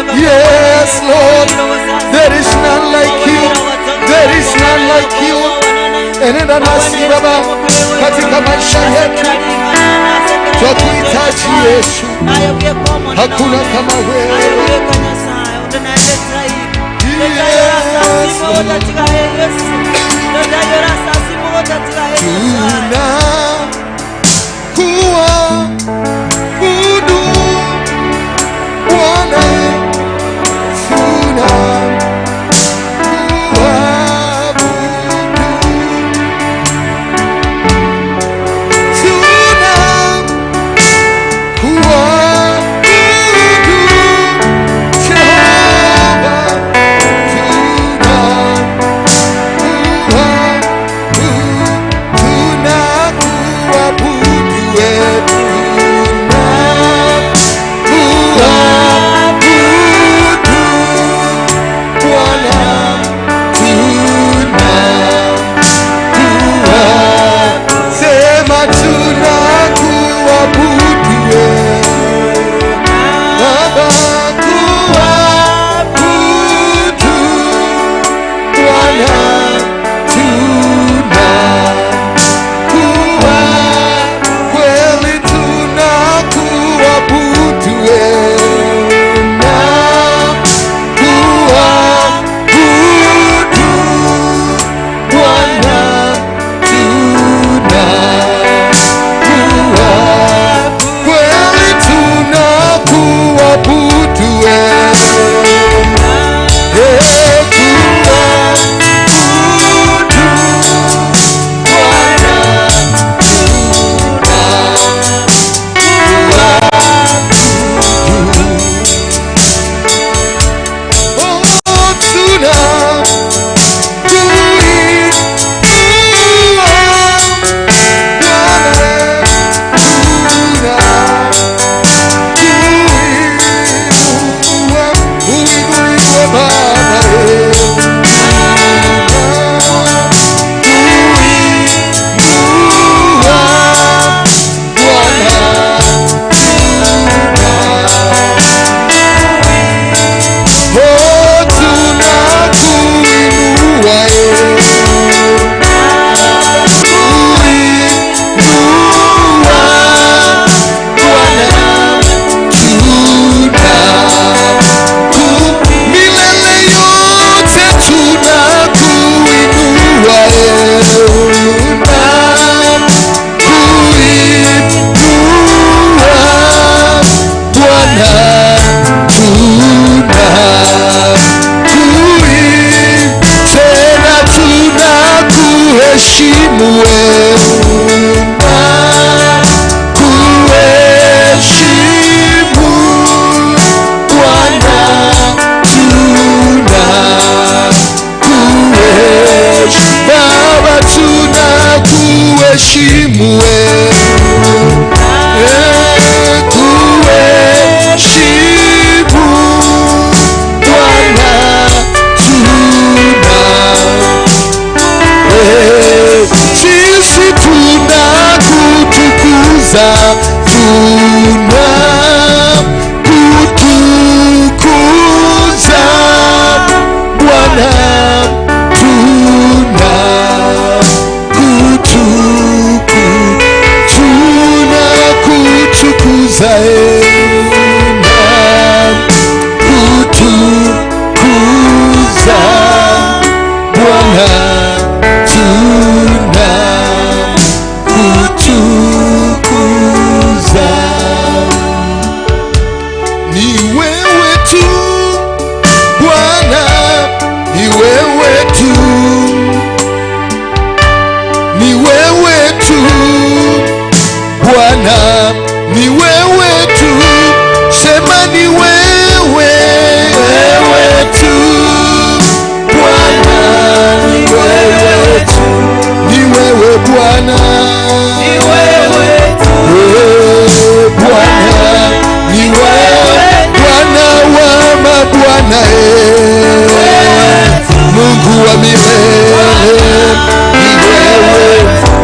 Yes, Lord. There is none like you. There is none like you. Enenda nasi Baba katika maisha yetu. Twakuhitaji Yesu. Hakuna kama wewe.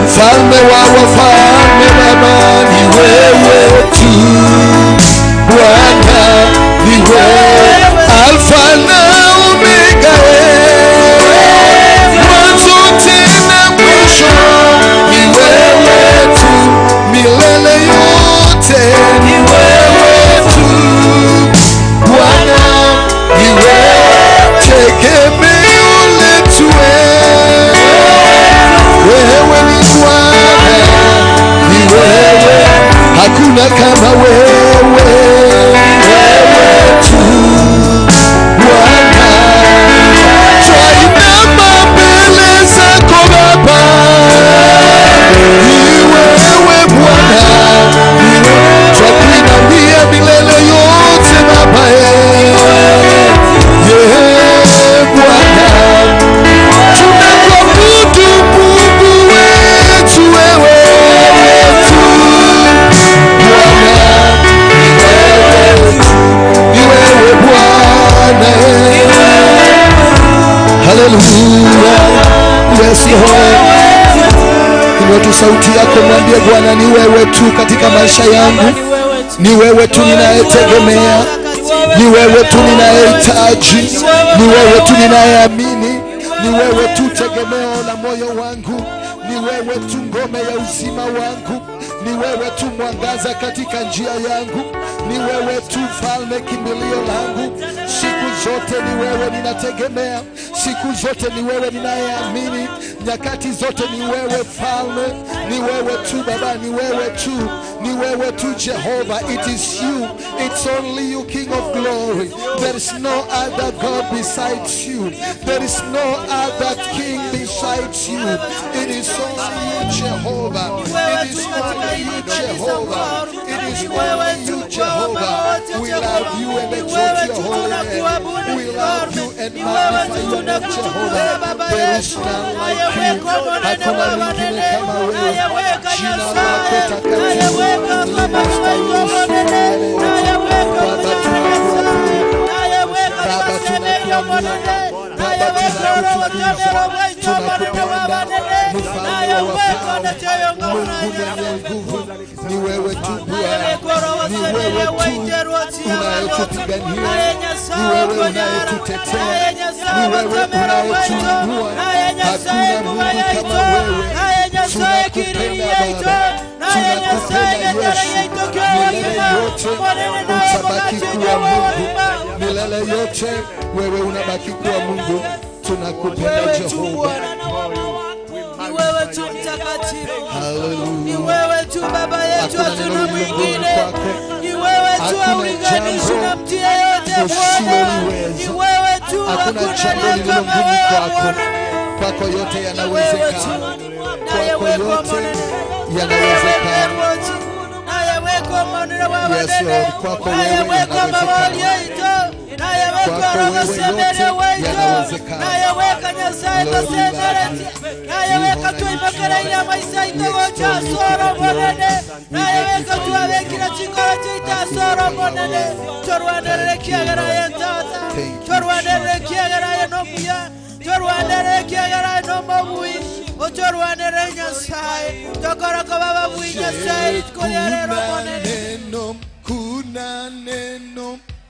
Mfalme wa wafalme, Baba ni wewe tu. Yes Lord. Inua tu sauti yako, mwambie Bwana, ni wewe tu katika maisha yangu, ni wewe tu ninayetegemea, ni wewe tu ninayehitaji, ni wewe tu ninayeamini, ni wewe tu tegemeo la moyo wangu, ni wewe tu ngome ya uzima wangu, ni wewe tu mwangaza katika njia yangu, ni wewe tu falme kimbilio langu. Siku zote ni wewe ninategemea, siku zote ni wewe ninayeamini, nyakati zote ni wewe falme, ni wewe tu Baba, ni wewe tu, ni wewe tu Jehovah. It is you, it's only you, King of glory. There is no other God besides you, there is no other King besides you. It is only you Jehovah, it is only you Jehovah, it is only you Jehovah. We love you and exalt your holy name. We love you and magnify your name Jehovah. There is none like you, hakuna mwingine kama wewe. Jina lako takatifu linastahili sifa. Baba tunakuabudu, Baba tunakuabudu, Baba tunakutukuza, tunakupenda, mfalme wa wafalme, Mungu mwenye nguvu. Ni wewe tu Bwana, ni wewe tu unayetupigania, ni wewe unayetutetea, ni wewe unayetuinua. Hakuna Mungu kama wewe. Tunakupenda Baba, tunakupenda Yesu. Milele yote utabaki kuwa Mungu, milele yote wewe unabaki kuwa Mungu. Tunakupenda Jehova. Ni wewe tu mtakatifu. Hallelujah. Ni wewe tu Baba yetu, hatuna mwingine. Ni wewe tu haulinganishwi na mtu yeyote Bwana. Ni wewe tu, hakuna nani kama wewe. Kwako yote yanawezekana, kwako yote yanawezekana. Yes Lord, kwako wewe yanawezekana, kwako wewe yote yanawezekana.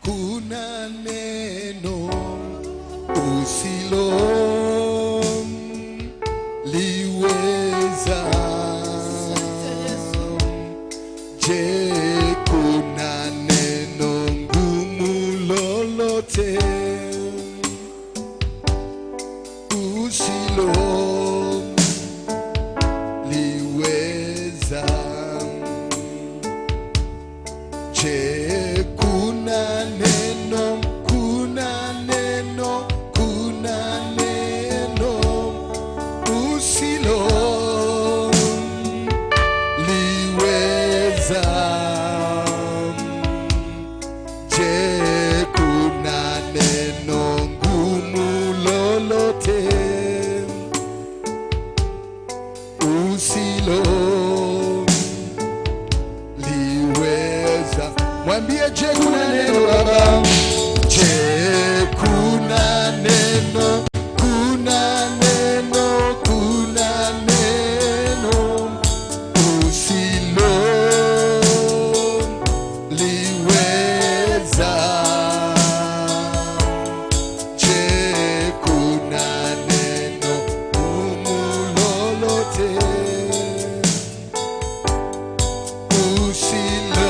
Kuna neno usilo liweza. Je, kuna neno ngumu lolote usilo liweza? Je, kuna neno, kuna neno, kuna neno usilo liweza? Je, kuna neno ngumu lolote usilo liweza? Mwambie, je, kuna neno Baba? Je, kuna neno, kuna neno, kuna neno usilo liweza? Je, kuna neno gumu lolote usilo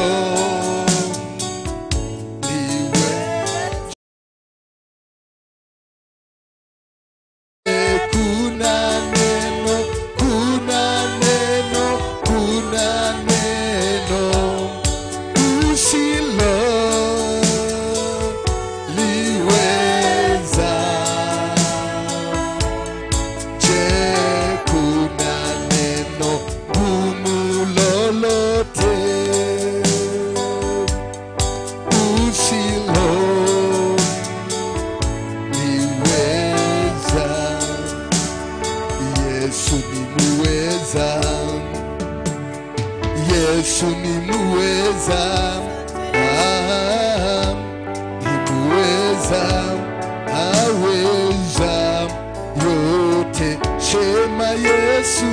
Yesu,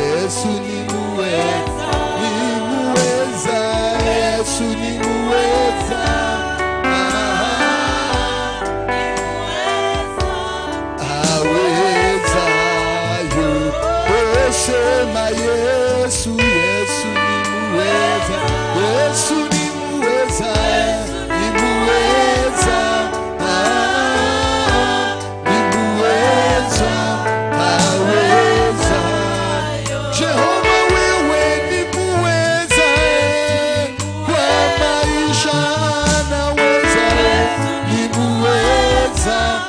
Yesu ni muweza, ni muweza, Yesu ni muweza. Aweza yo, sema Yesu, Yesu ni muweza, Yesu ni muweza, ni muweza, ni muweza, aweza. Jehova wewe ni muweza, kwa maisha anaweza, ni muweza,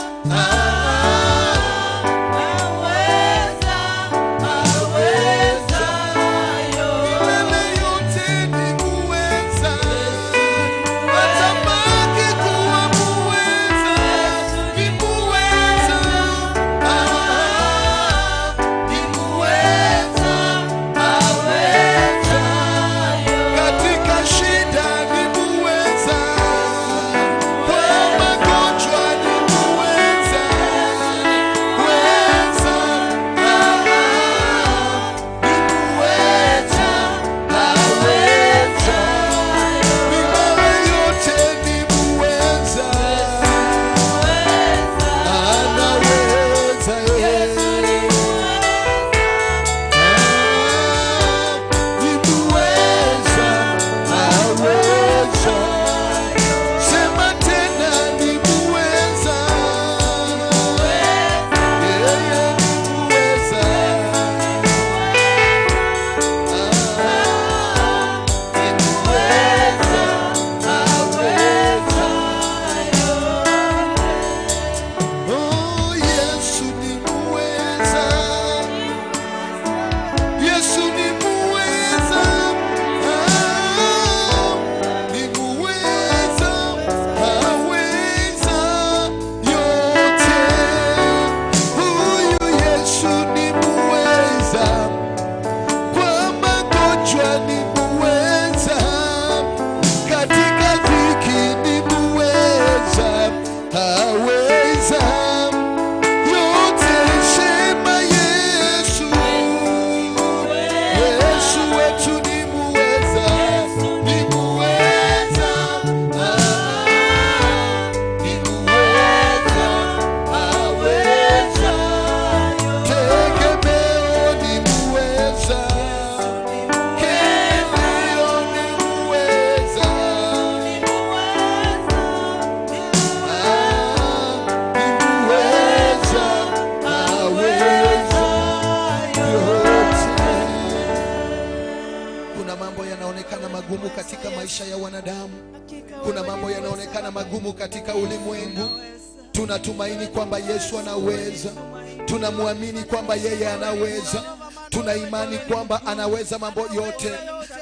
katika maisha ya wanadamu. Kuna mambo yanaonekana magumu katika ulimwengu. Tunatumaini kwamba Yesu anaweza. Tunamwamini kwamba yeye anaweza. Tuna imani kwamba anaweza mambo yote.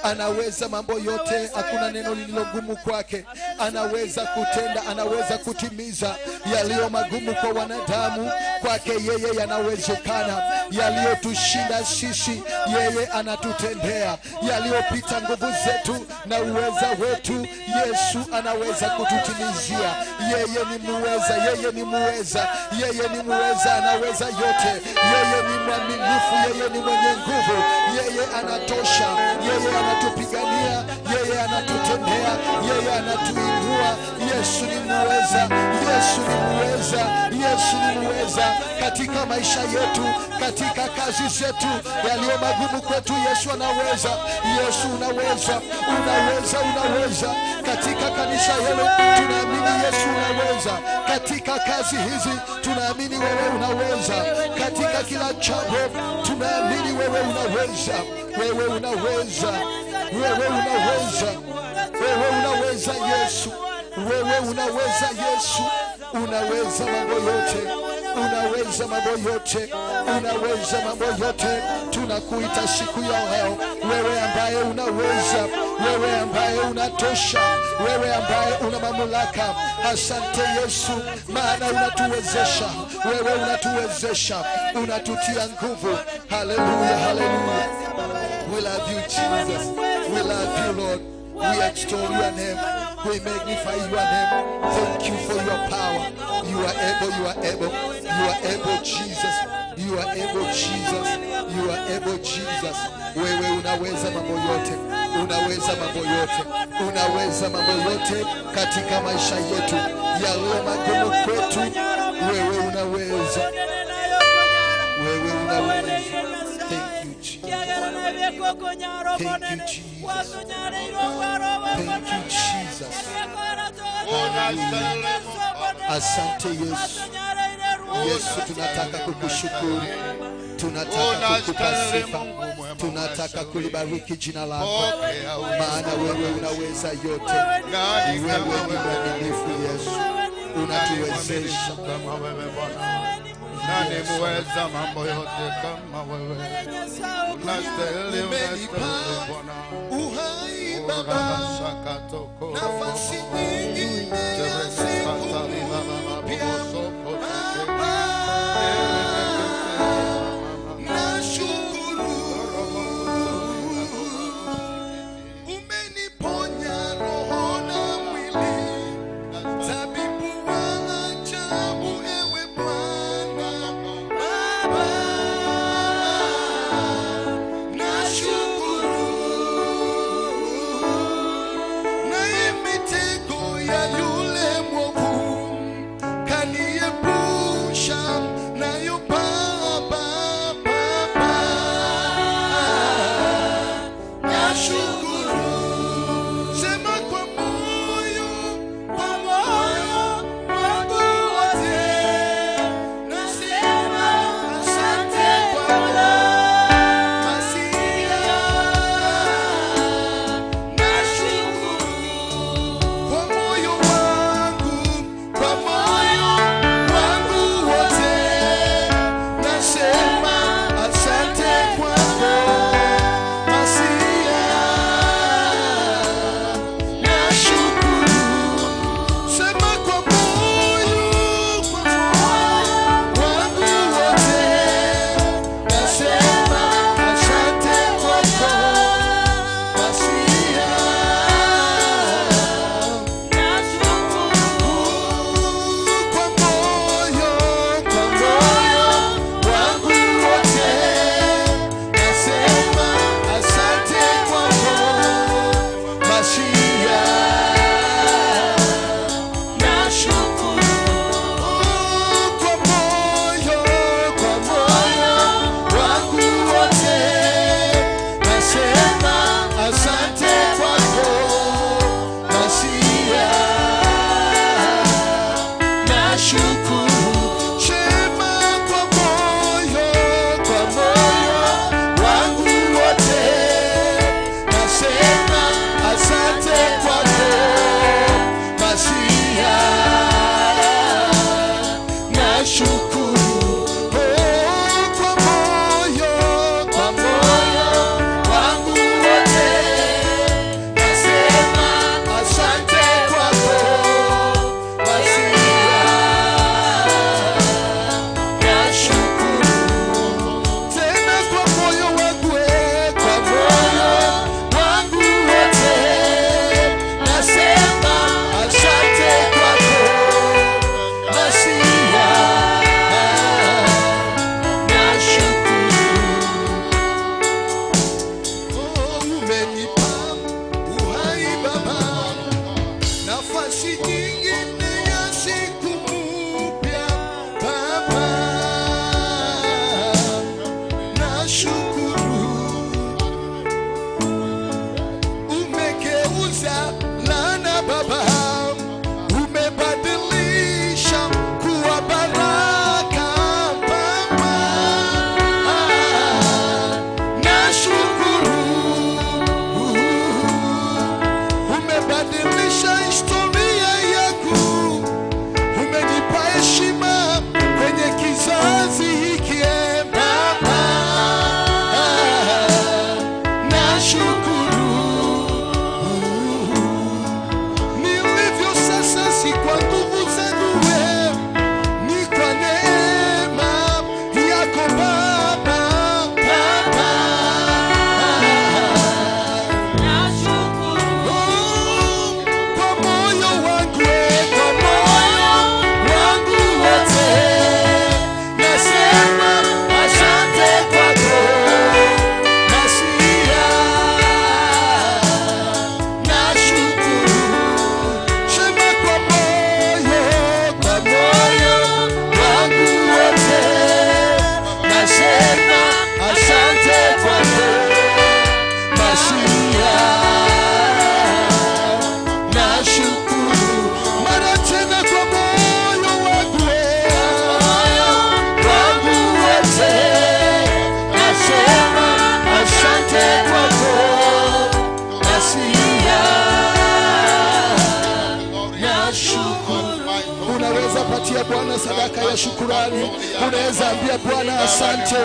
Anaweza mambo yote, hakuna neno lililogumu kwake. Anaweza kutenda, anaweza kutimiza yaliyo magumu kwa wanadamu. Kwake yeye yanawezekana. Yaliyotushinda sisi yeye anatutendea. Yaliyopita nguvu zetu na uweza wetu Yesu anaweza kututimizia. Yeye ni muweza, yeye ni muweza, yeye ni muweza, anaweza yote. Yeye ni mwaminifu, yeye ni mwenye nguvu, yeye anatosha, yeye anatupigania, yeye anatutendea, yeye anatuinua. Yesu ni muweza, Yesu ni muweza, Yesu ni muweza katika maisha yetu, katika kazi zetu yaliyo magumu kwetu. Yesu anaweza, Yesu unaweza, unaweza, unaweza katika kanisa hili. Tunaamini Yesu unaweza katika kazi hizi. Tunaamini wewe unaweza katika kila jambo. Tunaamini wewe unaweza, wewe unaweza, wewe unaweza, wewe unaweza Yesu, wewe unaweza Yesu. Unaweza mambo yote, unaweza mambo yote, unaweza mambo yote. Tunakuita siku ya leo, wewe ambaye unaweza, wewe ambaye unatosha, wewe ambaye una mamlaka. Asante Yesu, maana unatuwezesha, wewe unatuwezesha, unatutia nguvu. Hallelujah, hallelujah. We love you Jesus, we love you Lord. We extol your name. We magnify your name. Thank you for your power. You are able, you are able, you are able, Jesus. You are able Jesus. You are able Jesus. Wewe unaweza mambo yote. Unaweza mambo yote. Unaweza mambo yote katika maisha yetu. Yaliyo magumu kwetu, wewe unaweza. Wewe unaweza. Thank you Jesus. Thank you Jesus. Thank you Jesus. Hallelujah. Asante Yesu. Yesu, tunataka kukushukuru. Tunataka kukupa sifa. Tunataka kulibariki jina lako, maana wewe unaweza yote. Wewe ni mwaminifu Yesu, unatuwezesha. Nani muweza mambo yote kama wewe? Unastahili Bwana. Uhai Baba, nafasi nyingine ya siku pia Baba, nashukuru umeniponya roho na mwili, tabibu wa ajabu ewe Bwana. Baba, nashukuru na mitego ya yule mwovu kaniepusha nayo Baba. Baba, nashukuru. Sema kwa moyo wangu wote, nasema asante Bwana Masia. Nashukuru kwa moyo wangu wote, nasema asante kwako Masia. Nashukuru. Sema kwa moyo wangu wote, nasema asante kwako Masia. Kwa moyo wangu wote, nasema asante kwako Masia. Nashukuru. Kwa moyo wangu wote, nasema asante kwako Masia. Nashukuru. Sema kwa moyo wangu wote, nasema asante kwako Masia. Nashukuru. Kwa moyo wangu wote, nasema asante kwako Masia. Nashukuru. Tena kwa moyo wangu wote, nasema asante kwako Masia. Nashukuru. Umenipa uhai Baba, nafasi nyingine ya siku mpya Baba. Nashukuru. Umegeuza laana Baba, umebadilisha kuwa baraka Baba. Nashukuru. Umebadilisha historia ambia Bwana sadaka ya shukurani. Unaweza ambia Bwana asante.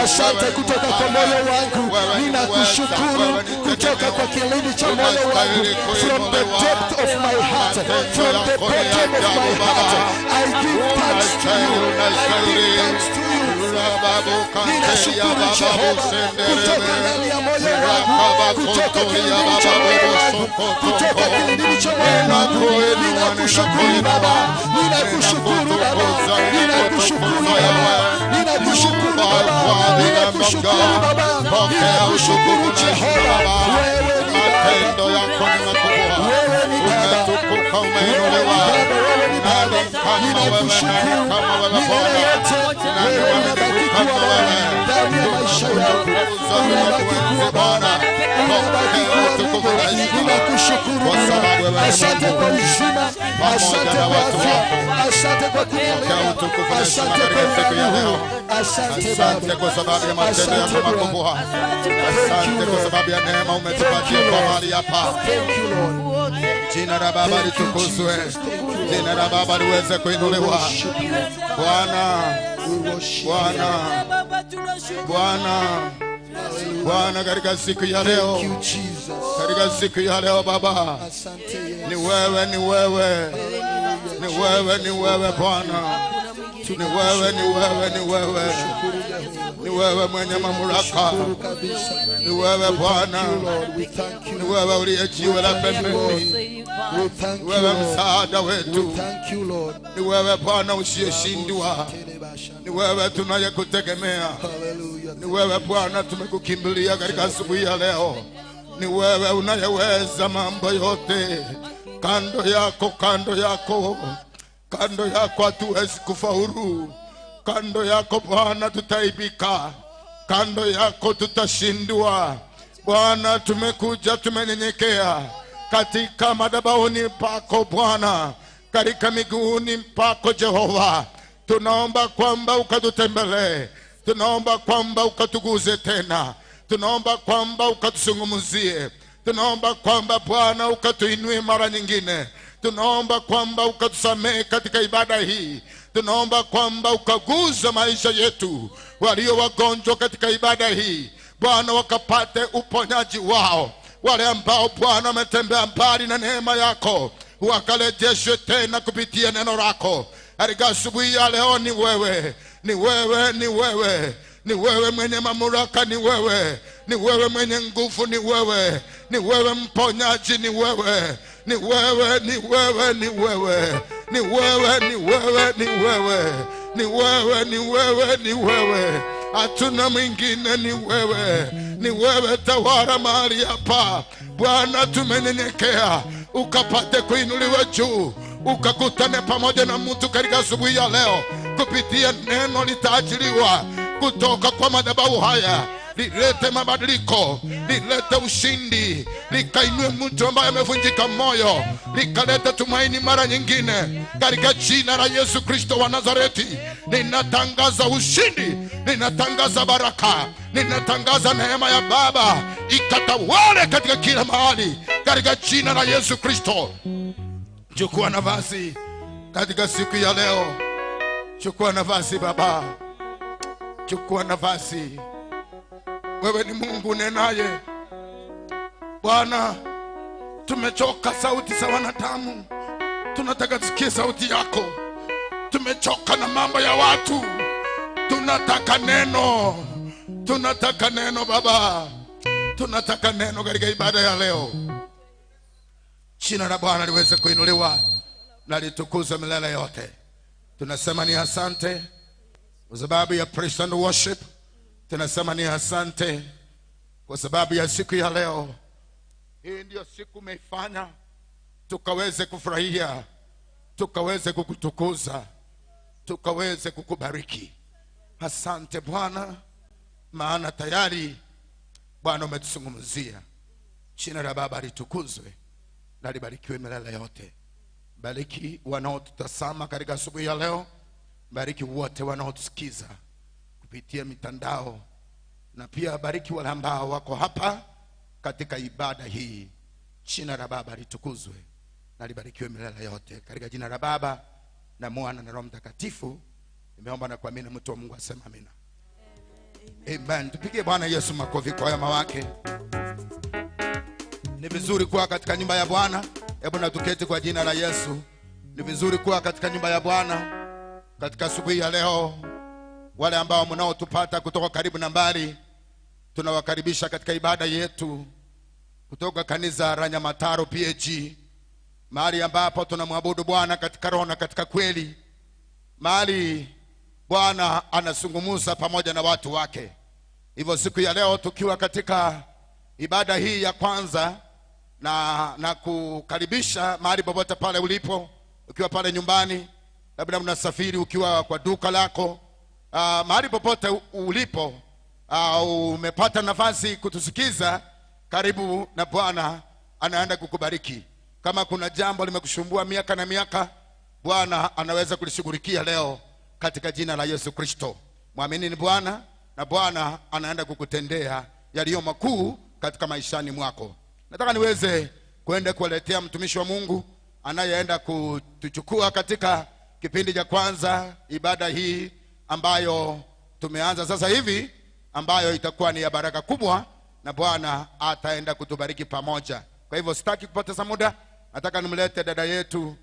Asante kutoka kwa moyo wangu. Ninakushukuru kutoka kwa kilindi cha moyo wangu. From the depth of my heart, from the bottom of my heart, I give thanks to you. I give thanks to you. Ninashukuru Jehova kutoka ndani ya moyo wangu, kutoka kilindi cha moyo wangu, kutoka kilindi cha moyo wangu. Ninakushukuru Baba, ninakushukuru Baba, ninakushukuru Baba, ninakushukuru Baba, ninakushukuru Baba, ninakushukuru Jehova. Wewe ni matendo yako ni makubwa. Wewe ni Baba, umetukuka, umeinuliwa. Wewe ni Baba, ninakushukuru. Milele yote wewe unabaki kuwa Baba ndani ya maisha yangu. Unabaki kuwa Baba, unabaki kuwa Mungu. Ninakushukuru. Asante kwa uzima, asante kwa afya, asante kwa kunilinda, asante kwa ulinzi. Asante Baba kwa sababu ya matendo yako makubwa. Asante kwa sababu ya neema umetupatia kwa mahali hapa. Jina la Baba litukuzwe, jina la Baba liweze kuinuliwa. Bwana, Bwana, Bwana, Bwana, katika siku ya leo, katika siku ya leo Baba, ni wewe, ni wewe, ni wewe, ni wewe Bwana, ni wewe, ni wewe, ni wewe, ni wewe mwenye mamlaka, ni wewe Bwana, ni wewe uliye jiwe la pembeni, ni wewe msaada wetu, ni wewe Bwana usiyeshindwa, ni wewe tunayekutegemea, ni wewe Bwana tumekukimbilia katika asubuhi ya leo. Ni wewe unayeweza mambo yote. Kando yako, kando yako, kando yako hatuwezi kufaulu. Kando yako Bwana tutaibika, kando yako tutashindwa. Bwana tumekuja, tumenyenyekea katika madhabahuni pako Bwana, katika miguuni pako Jehova. Tunaomba kwamba ukatutembelee, tunaomba kwamba ukatuguze tena, tunaomba kwamba ukatusungumuzie, tunaomba kwamba Bwana ukatuinue mara nyingine, tunaomba kwamba ukatusamehe katika ibada hii, tunaomba kwamba ukaguza maisha yetu. Walio wagonjwa katika ibada hii Bwana wakapate uponyaji wao. Wale ambao Bwana wametembea mbali na neema yako wakarejeshwe tena kupitia neno lako. Katika asubuhi ya leo ni wewe, ni wewe, ni wewe, ni wewe mwenye mamlaka, ni wewe, ni wewe mwenye nguvu, ni wewe, ni wewe mponyaji, ni wewe, ni wewe, ni wewe, ni wewe, ni wewe, ni wewe, ni wewe, ni wewe, ni wewe, ni wewe, hatuna mwingine, ni wewe, ni wewe. Tawala mahali hapa Bwana, tumenyenyekea, ukapate kuinuliwa juu, ukakutane pamoja na mtu katika asubuhi ya leo. Kupitia neno litaachiliwa kutoka kwa madhabahu haya, lilete mabadiliko, lilete ushindi, likainue mtu ambaye amevunjika moyo, likalete tumaini mara nyingine. Katika jina la Yesu Kristo wa Nazareti, ninatangaza ushindi, ninatangaza baraka, ninatangaza neema ya Baba ikatawale katika kila mahali, katika jina la Yesu Kristo. Chukua nafasi katika siku ya leo, chukua nafasi Baba, chukua nafasi. Wewe ni Mungu nenaye Bwana. Tumechoka sauti za wanadamu, tunataka tusikie sauti yako. Tumechoka na mambo ya watu, tunataka neno, tunataka neno Baba, tunataka neno katika ibada ya leo. Jina la Bwana liweze kuinuliwa na litukuzwe milele yote. Tunasema ni asante kwa sababu ya praise and worship. Tunasema ni asante kwa sababu ya siku ya leo. Hii ndio siku umeifanya tukaweze kufurahia, tukaweze kukutukuza, tukaweze kukubariki. Asante Bwana, maana tayari Bwana umetuzungumzia. Jina la Baba litukuzwe na libarikiwe milele yote. Bariki wanaotutazama katika asubuhi ya leo, bariki wote wanaotusikiza kupitia mitandao, na pia bariki wale ambao wako hapa katika ibada hii. Jina la Baba litukuzwe na libarikiwe milele yote. Katika jina la Baba na Mwana na Roho Mtakatifu. Nimeomba na kuamini, mtu wa Mungu asema amina. Amen. Tupigie Bwana Yesu makofi kwa wema wake. Ni vizuri kuwa katika nyumba ya Bwana. Hebu na tuketi kwa jina la Yesu. Ni vizuri kuwa katika nyumba ya Bwana katika asubuhi ya leo. Wale ambao mnaotupata kutoka karibu na mbali, tunawakaribisha katika ibada yetu kutoka kanisa la Nyamataro PAG, mahali ambapo tunamwabudu Bwana katika roho na katika kweli, mahali Bwana anazungumza pamoja na watu wake. Hivyo siku ya leo tukiwa katika ibada hii ya kwanza, na kukaribisha mahali popote pale ulipo, ukiwa pale nyumbani, labda mnasafiri, ukiwa kwa duka lako, mahali popote ulipo, umepata nafasi kutusikiza, karibu, na Bwana anaenda kukubariki. Kama kuna jambo limekushumbua miaka na miaka, Bwana anaweza kulishughulikia leo katika jina la Yesu Kristo. Muamini ni Bwana, na Bwana anaenda kukutendea yaliyo makuu katika maishani mwako. Nataka niweze kwenda kuwaletea mtumishi wa Mungu anayeenda kutuchukua katika kipindi cha kwanza, ibada hii ambayo tumeanza sasa hivi, ambayo itakuwa ni ya baraka kubwa, na Bwana ataenda kutubariki pamoja. Kwa hivyo sitaki kupoteza muda, nataka nimlete dada yetu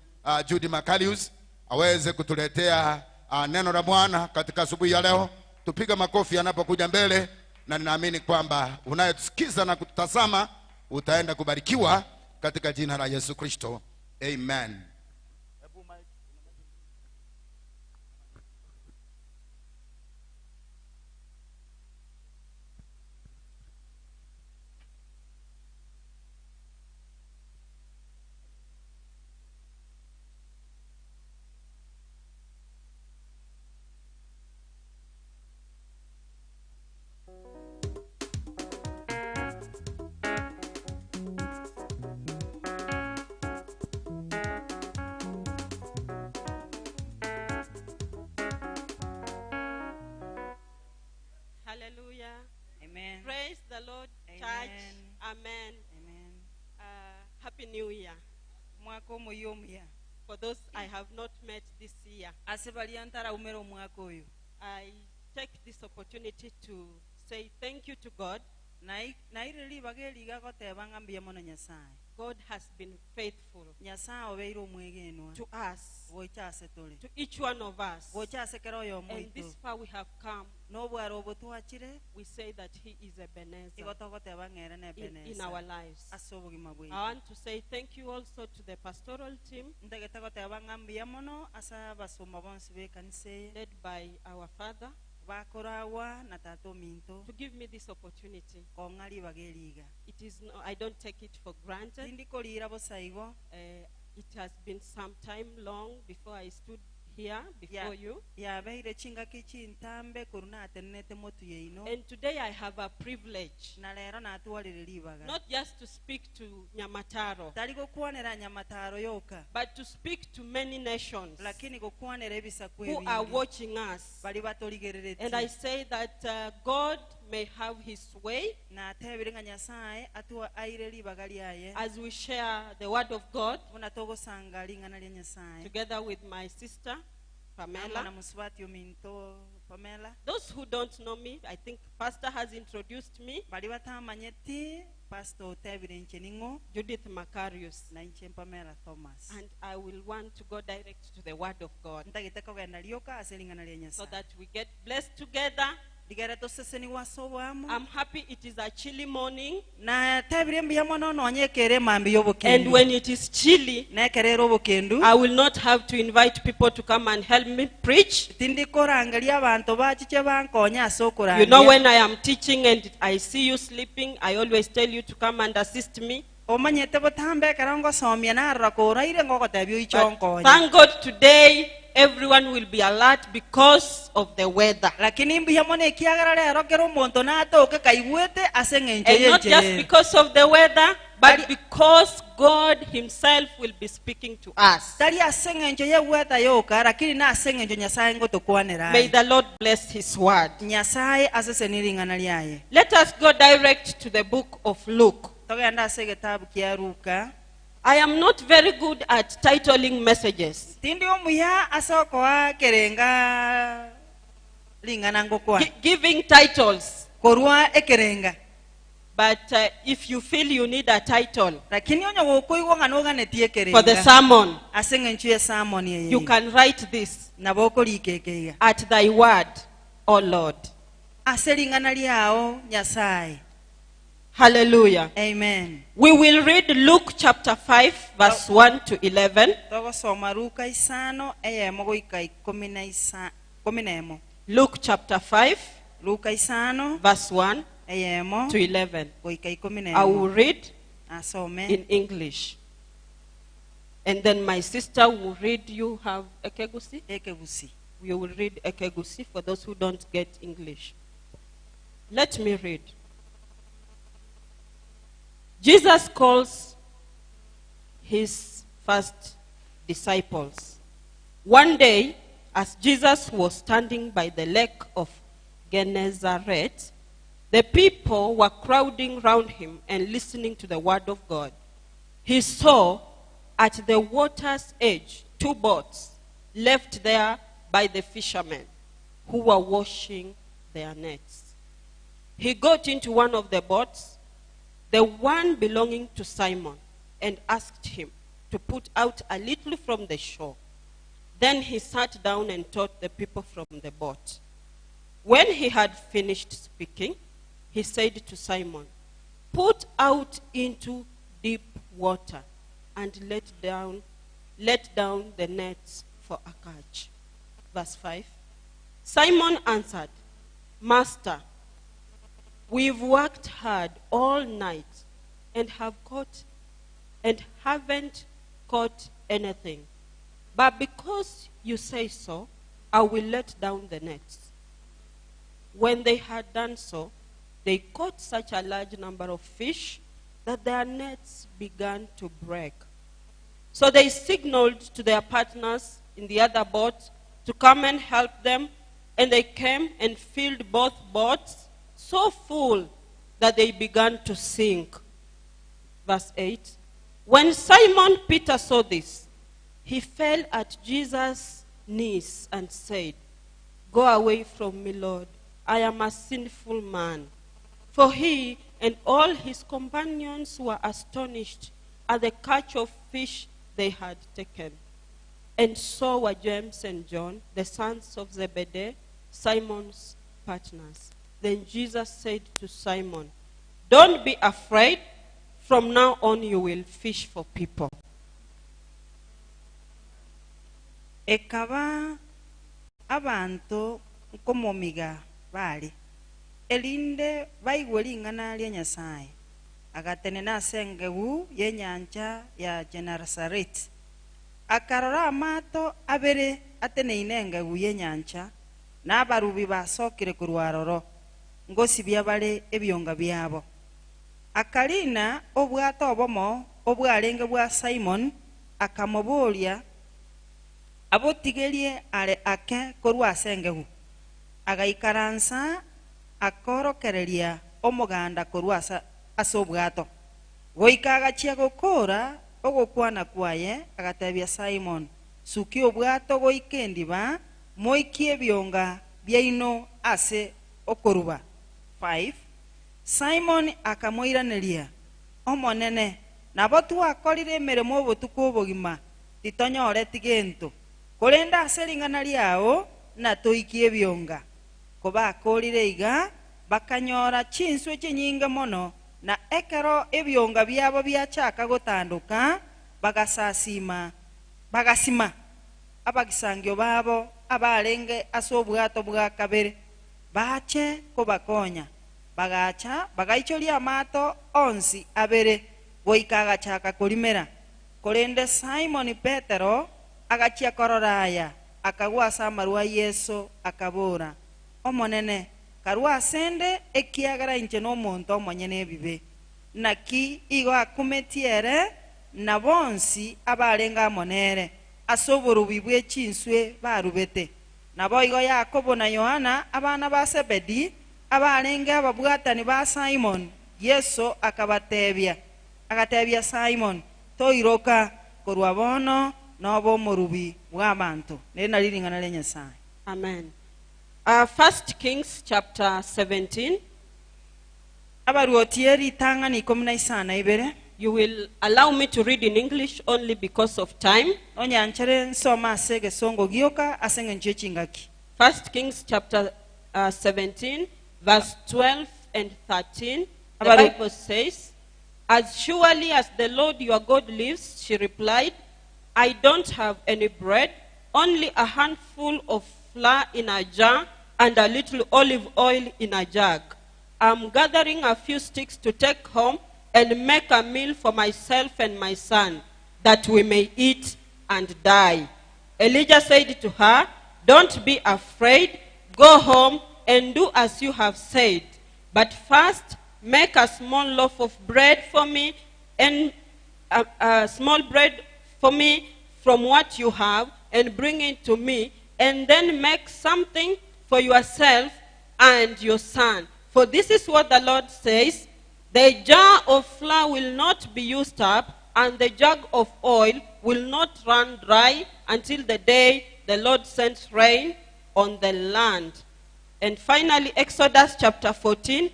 Miraculous aweze kutuletea neno la Bwana katika asubuhi ya leo. Tupiga makofi anapokuja mbele, na ninaamini kwamba unayetusikiza na kututazama utaenda kubarikiwa katika jina la Yesu Kristo. Amen. Hallelujah. Amen. Praise the Lord, Amen. church. Amen. Amen. Happy New Year. Mwako moyomya. For those I have not met this year, Asebali antara umero mwako oyo. I take this opportunity to say thank you to God. Naireli bageli gakoteba ngambia mono Nyasaye. God has been faithful Nyasaye obeiro mwegenwa. to us, Bochase tole. to each one of us. Bochase kero yo And moito. this far we have come, No bwaro botwachire. we say that He is Ebenezer Igotokoteba ngere ne in our lives. Asobogi mabwe. I want to say thank you also to the pastoral team Ndageta ngambia mono asa basoma bonse be kanise. led by our Father Bakorawa na tato minto. to give me this opportunity. Kongali bageliga. It is no, I don't take it for granted. Tindikolira bosaigo. It has been some time long before I stood here before you. And today I have a privilege not just to speak to Nyamataro, but to speak to many nations who are watching us. And I say that God may have His way as we share the word of God together with my sister Pamela. Those who don't know me, I think Pastor has introduced me. Judith Macarius. And I will want to go direct to the word of God so that we get blessed together. I'm happy it is a chilly morning. And when it is chilly, I will not have to invite people to come and help me preach. You know, when I am teaching and I see you sleeping, I always tell you to come and assist me. But thank God today everyone will be alert because of the weather. And not just because of the weather, but because God Himself will be speaking to us. May the Lord bless His word. Let us go direct to the book of Luke. I am not very good at titling messages. Tindi omuya asoko wa kerenga lingana ngokwa. Giving titles. Korwa ekerenga. But if you feel you need a title Lakini onyo wokoiwa nganoga netie kerenga. for the sermon, Asenga nchue sermon ye. you can write this. Na boko likekeiga. At thy word, O Lord. Aselingana liao Nyasaye. Hallelujah. Amen. We will read Luke chapter 5 verse 1 to 11. Togosoma Luka isano eyemo goika 11. Luke chapter 5 Luka isano verse 1 eyemo to 11. goika 11. I will read Asome in English. And then my sister will read. You have Ekegusi? ekebusi. We will read Ekegusi for those who don't get English. Let me read. Jesus calls his first disciples. One day, as Jesus was standing by the lake of Gennesaret, the people were crowding round him and listening to the word of God. He saw at the water's edge 2 boats left there by the fishermen who were washing their nets. He got into one of the boats, the one belonging to Simon, and asked him to put out a little from the shore. Then he sat down and taught the people from the boat. When he had finished speaking, he said to Simon, "Put out into deep water and let down the nets for a catch." Verse 5. Simon answered, "Master, we've worked hard all night and haven't caught anything. But because you say so, I will let down the nets." When they had done so, they caught such a large number of fish that their nets began to break. So they signaled to their partners in the other boat to come and help them, and they came and filled both boats so full that they began to sink. Verse 8. When Simon Peter saw this, he fell at Jesus' knees and said, "Go away from me, Lord. I am a sinful man." For he and all his companions were astonished at the catch of fish they had taken. And so were James and John, the sons of Zebedee, Simon's partners. Then Jesus said to Simon, "Don't be afraid. From now on you will fish for people." Ekaba abantu nkomomiga bali elinde baigwelingana lya Nyasaye agatene nasengewu yenyanja ya Gennesaret akarora amato abere atene inengewu yenyanja n'abarubi basokire ku rwaroro ngosi byabale ebyonga byabo akalina obwato obomo obwalenge bwa Simon akamobolya abotigelie ale ake korwasengewu agaikaransa akorokereria omuganda korwasa asobwato goika agachia gokora ogokwana kwaye agatebia Simon, "Suki obwato goika endiba moikie byonga byaino ase okoruba." 5. Simon akamoiraneria, "Omonene, nabo twakorire emeremo obotuko obogima titonyoreti gento korenda ase ringana liao na toikie byonga." Koba akorire iga bakanyora chinswe chinyinge mono na ekero ebyonga byabo byachaka gotanduka bagasima abagisangio babo abalenge ase obwato bwa kabere bache kobakonya bagacha bagaichoria amato onsi abere goika agachaka korimera korende Simon Petero agachia kororaya akagwasa amarwa Yesu akabora, "Omonene, karwa asende ekiagara inche n'omonto omonyene ebibe naki igo akumetiere na bonsi abarenga amonere ase oborubi bwa echinswe barubete nabo igo Yakobo na Yohana abana ba Zebedi abarenge ababwatani ba Simon." Yesu agatebia Simon, toiroka korwa bono nobo morubi bw'abantu neri nalilingana le Nyasaye. Amen. 1 Kings chapter 17. Abaruotieri tanga ni 12. You will allow me to read in English only because of time. Onyanchere nsoma asege songo gioka asenge nchechingaki. 1 Kings chapter 17, verse 12 and 13. The Abaru- Bible says, "As surely as the Lord your God lives," she replied, "I don't have any bread, only a handful of flour in a jar and a little olive oil in a jug. I'm gathering a few sticks to take home and make a meal for myself and my son, that we may eat and die." Elijah said to her, "Don't be afraid. Go home and do as you have said. But first, make a small loaf of bread for me, and a small bread for me from what you have, and bring it to me. And then make something for yourself and your son. For this is what the Lord says: the jar of flour will not be used up, and the jug of oil will not run dry until the day the Lord sends rain on the land." And finally, Exodus chapter 14,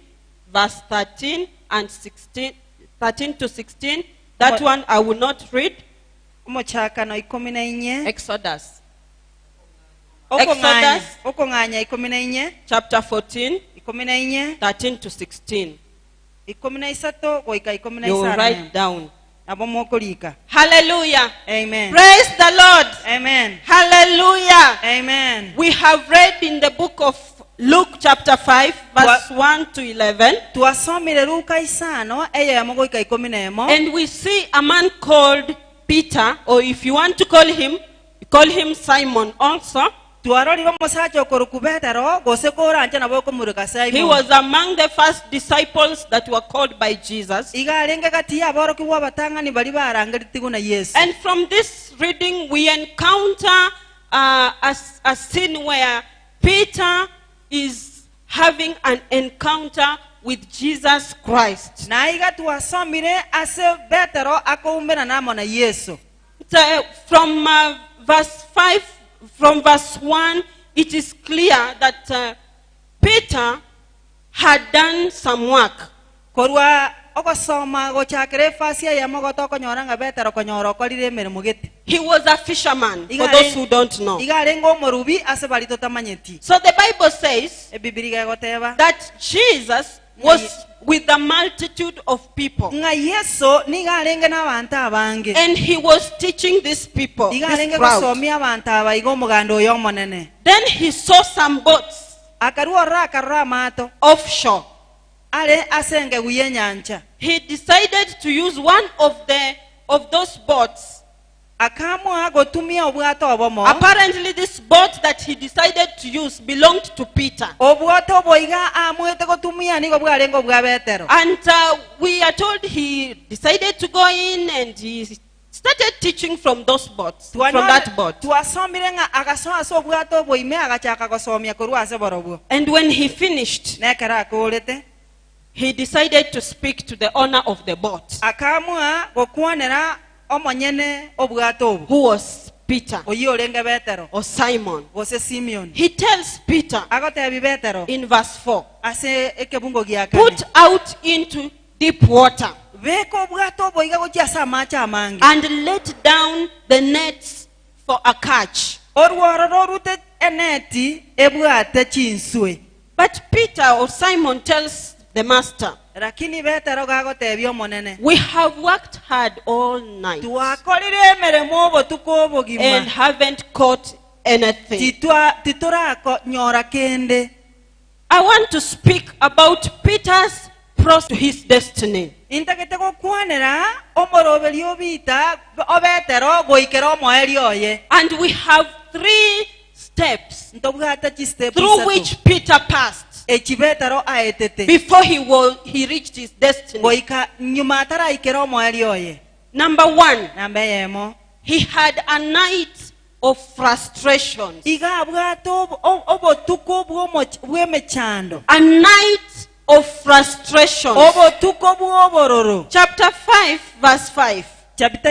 verse 13 and 16, 13 to 16. That one I will not read. Omochaka no 14. Exodus Okonganya 14. chapter 14, 14. 13 to 16. 13 goika You will 15. write down. Abo mokolika. Hallelujah. Amen. Praise the Lord. Amen. Hallelujah. Amen. We have read in the book of Luke chapter 5, verse 1 to 11. Twasomire Luka 5 eyo ya mogoika 11. And we see a man called Peter, or if you want to call him Simon also. Twarori bamusacha okoruku Petero gosekora anje nabo komurika Simon. He was among the first disciples that were called by Jesus. Igalenge kati aboroki wabatanga ni bali barangaritigo na Yesu. And from this reading we encounter a scene where Peter is having an encounter with Jesus Christ. Na iga twasomire ase Petero akoumbena namo na Yesu. So, from verse 1, it is clear that Peter had done some work. Korwa okosoma gochakire fasia ya mogoto konyoranga Petero konyoro kolire emirimo gete. He was a fisherman, for those who don't know. Igarengo morubi ase bali totamanyeti. So the Bible says Ebibiri goteba that Jesus was with a multitude of people. nga Yesu nigarenge n'abantu abange. And he was teaching these people, this Igarenge crowd. gosomia abantu abaigo mugando oyo monene. Then he saw some boats Akaruora akarra mato offshore. ale asenge guye nyancha. He decided to use one of those boats. Akamwa gotumia obwato obomo. Apparently this boat that he decided to use belonged to Peter. Obwato boiga amwete gotumia nigo bwarengo bwa Petero. And we are told he decided to go in and he started teaching from those boats, from that boat. Twasomire nga agasoa so obwato boime agachaka gosomia korwa ase borobo. And when he finished, Nekara akolete he decided to speak to the owner of the boat, akamwa gokuonera omonyene obwato obu. who was Peter Oyolenge Petero or Simon. gose Simeon. He tells Peter Agotebi Petero in verse 4, ase ekebungo giakane. "Put out into deep water Beko obwato boiga gochasa amacha amange. and let down the nets for a catch." Orworo rute eneti ebwate chinswe. But Peter or Simon tells the master, Lakini Petero gagotebi omonene. "We have worked hard all night Twakolire emeremo obotuko obogima. and haven't caught anything. Titurako nyora kende. I want to speak about Peter's process to his destiny. Intagete gokwanera omoroberi obita obetero goikera omoeri oye. And we have 3 steps Ntobwata chistep through which Peter passed echibetero aetete. before he reached his destiny. Goika nyumatara ikera omoeri oye. Number 1, Nambe yemo. he had a night of frustrations. Iga bwato obotuko bwemechando. A night of frustrations. Obotuko bwobororo. Chapter 5, verse 5. chapter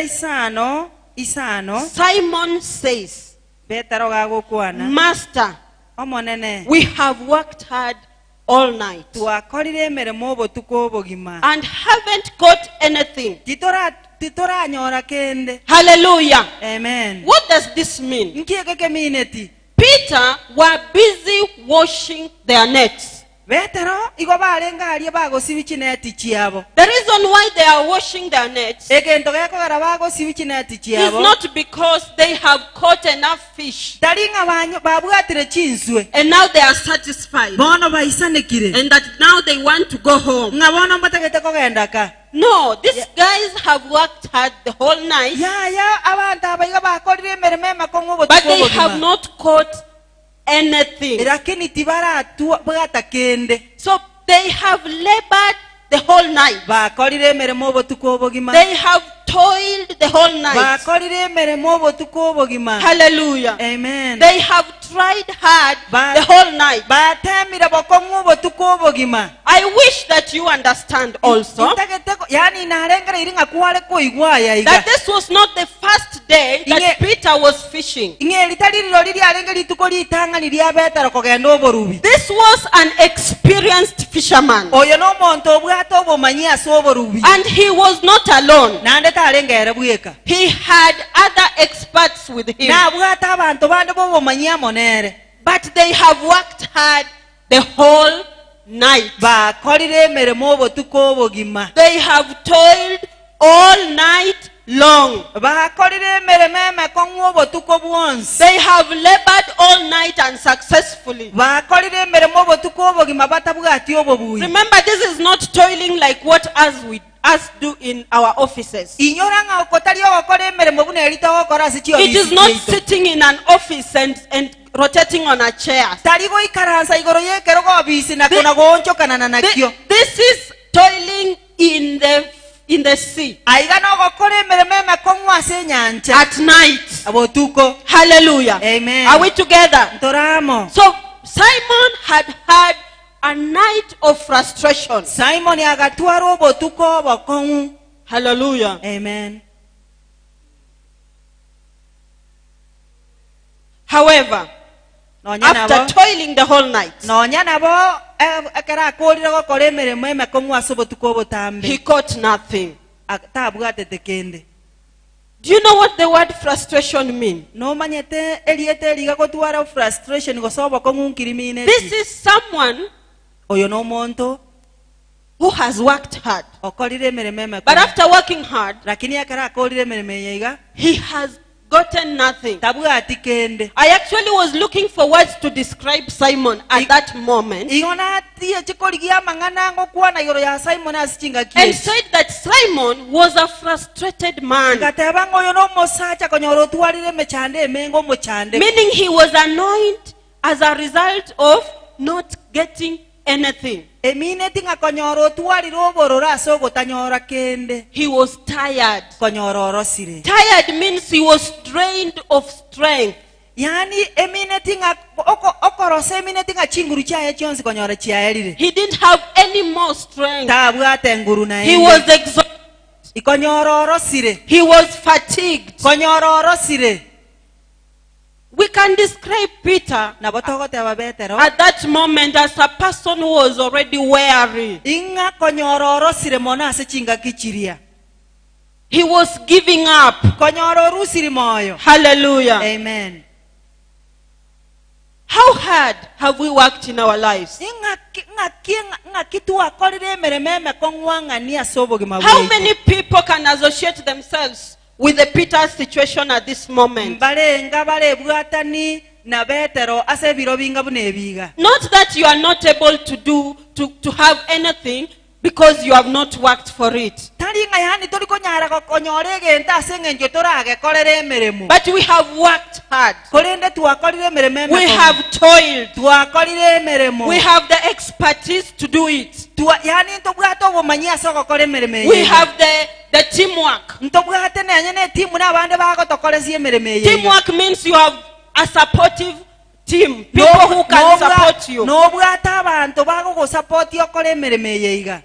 isano Simon says, Petero gagukwana Master, omonene we have worked hard all night twakorire emeremo obotuko obogima and haven't got anything. titoranyora kende. Hallelujah. Amen. What does this mean? Nkieke kemineti Peter were busy washing their nets. Petero igo barenga arie bagosibi chineti chiabo. The reason why they are washing their nets Egento gekogera bagosibi chineti is chiabo not because they have caught enough fish taringa banyo babwatire chinswe and now they are satisfied bono baisanekire and that now they want to go home. nga bono mbatagete kogenda ka. No, these guys have worked hard the whole night, Ya abantu abaiga bakorire emeremo emakongo but obotuko they have obogima not caught anything. lakini tibaratu bwata kende So they have labored the whole night. bakorire emeremo obotuko obogima They have toiled the whole night. bakorire emeremo obotuko obogima. Hallelujah. Amen. They have tried hard the whole night. batemire bokongo obotuko obogima. I wish that you understand also Yani narengera iringa kwale koigwaya iga that this was not the first day that Peter was fishing. inge litaliriro liri arenge lituko litanga liria betara kogenda oborubi. This was an experienced fisherman, Oyo no monto obwato obomanyi ase oborubi and he was not alone. nande tarengere bweka He had other experts with him, na bwata abantu bande bobomanyi amonere but they have worked hard the whole night. bakorire emeremo obotuko obogima. They have toiled all night long. bakorire emeremo emekongo obotuko bwonsi. They have labored all night and successfully. bakorire emeremo obotuko obogima batabwati obobuyi. Remember, this is not toiling like what us do in our offices. inyora nga okotali okora emeremo buna erita okora sichi It is not sitting in an office and rotating on a chair. taligo ikaransa igoro yekero go bisi na kuna goncho kanana nakyo. This is toiling in the sea aiga no gokora emeremo emekongo ase nyanja at night. abotuko. Hallelujah. Amen. Are we together? Ntoramo. So Simon had a night of frustration. Simon agatwara obotuko obokongo. Hallelujah. Amen. However, after toiling the whole night, nonya nabo akara akorire gokora emeremo emekongo ase obotuko obotambe he caught nothing. atabwatete kende. Do you know what the word frustration means? No manyete eliete liga gotwara frustration gosobo kongo nkirimine. This is someone oyo no monto who has worked hard, okorire emeremo emekongo. but after working hard, lakini akara akorire emeremo yeiga he has gotten nothing. tabwati kende. I actually was looking for words to describe Simon at that moment, igona tie chikoligia mangana ngokwana igoro ya Simon asichinga and kiye said that Simon was a frustrated man, gateba ngoyo no mosacha konyoro twarire mechande emengo mochande. meaning he was annoyed as a result of not getting anything. emine tinga konyoro twarire oborora so gotanyora kende. He was tired. konyoro orosire. Tired means he was drained of strength. Yani emine tinga okorose emine tinga chinguru chaye chionsi konyoro chiaerire. He didn't have any more strength. tabwate nguru na He was exhausted. ikonyoro orosire. He was fatigued. konyoro orosire. We can describe Peter na botogote ababetero at that moment as a person who was already weary. inga konyoro orosire mona ase chinga kichiria. He was giving up. konyoro rusiri moyo. Hallelujah. Amen. How hard have we worked in our lives? inga kitu akorire emerememe kongwanga ni asobogima. How many people can associate themselves with the Peter's situation at this moment? balenga balebwatani na betero ase biro binga bunebiga. Not that you are not able to have anything because you have not worked for it. talinga yani toliko nyara konyore genta ase ngenjo torage korere emeremu. But we have worked hard. korende tuakorire emerememe. We have toiled. tuakorire emeremu. We have the expertise to do it. yani ntobwato obumanyi ase okokora emereme. We have the teamwork. ntobwate nenye ne timu n'abande bagotokoresie emereme. Teamwork means you have a supportive team, people who can support you. nobwata abantu bago support okore emereme yeiga.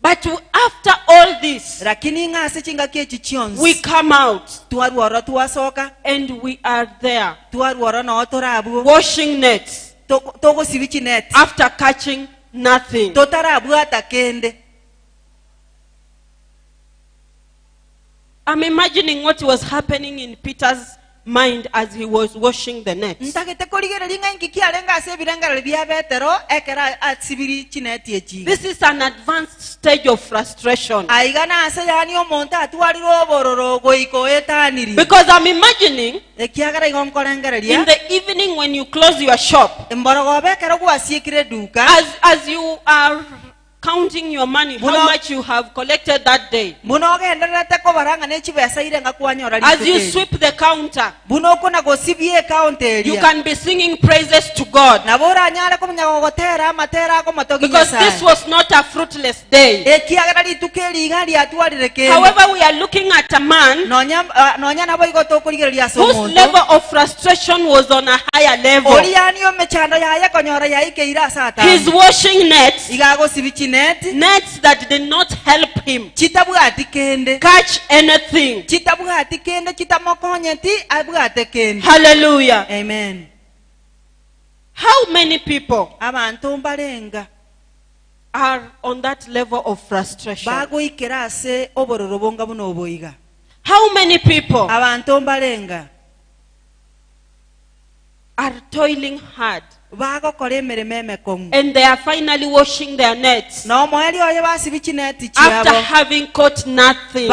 But after all this, lakini ngase chingaki echi chionsi we come out twaruora twasoka and we are there twaruora no torabu washing nets togosibichi net after catching nothing. totarabu atakende. I'm imagining what was happening in Peter's mind as he was washing the nets. This is an advanced stage of frustration. Because I'm imagining in the evening when you close your shop, as you are counting your money, how much you have collected that day. As you sweep the counter, you can be singing praises to God. Because this was not a fruitless day. However, we are looking at a man whose level of frustration was on a higher level. He's washing nets, nets that did not help him catch anything. Hallelujah. Amen. How many people are on that level of frustration? How many people are toiling hard and they are finally washing their nets after having caught nothing?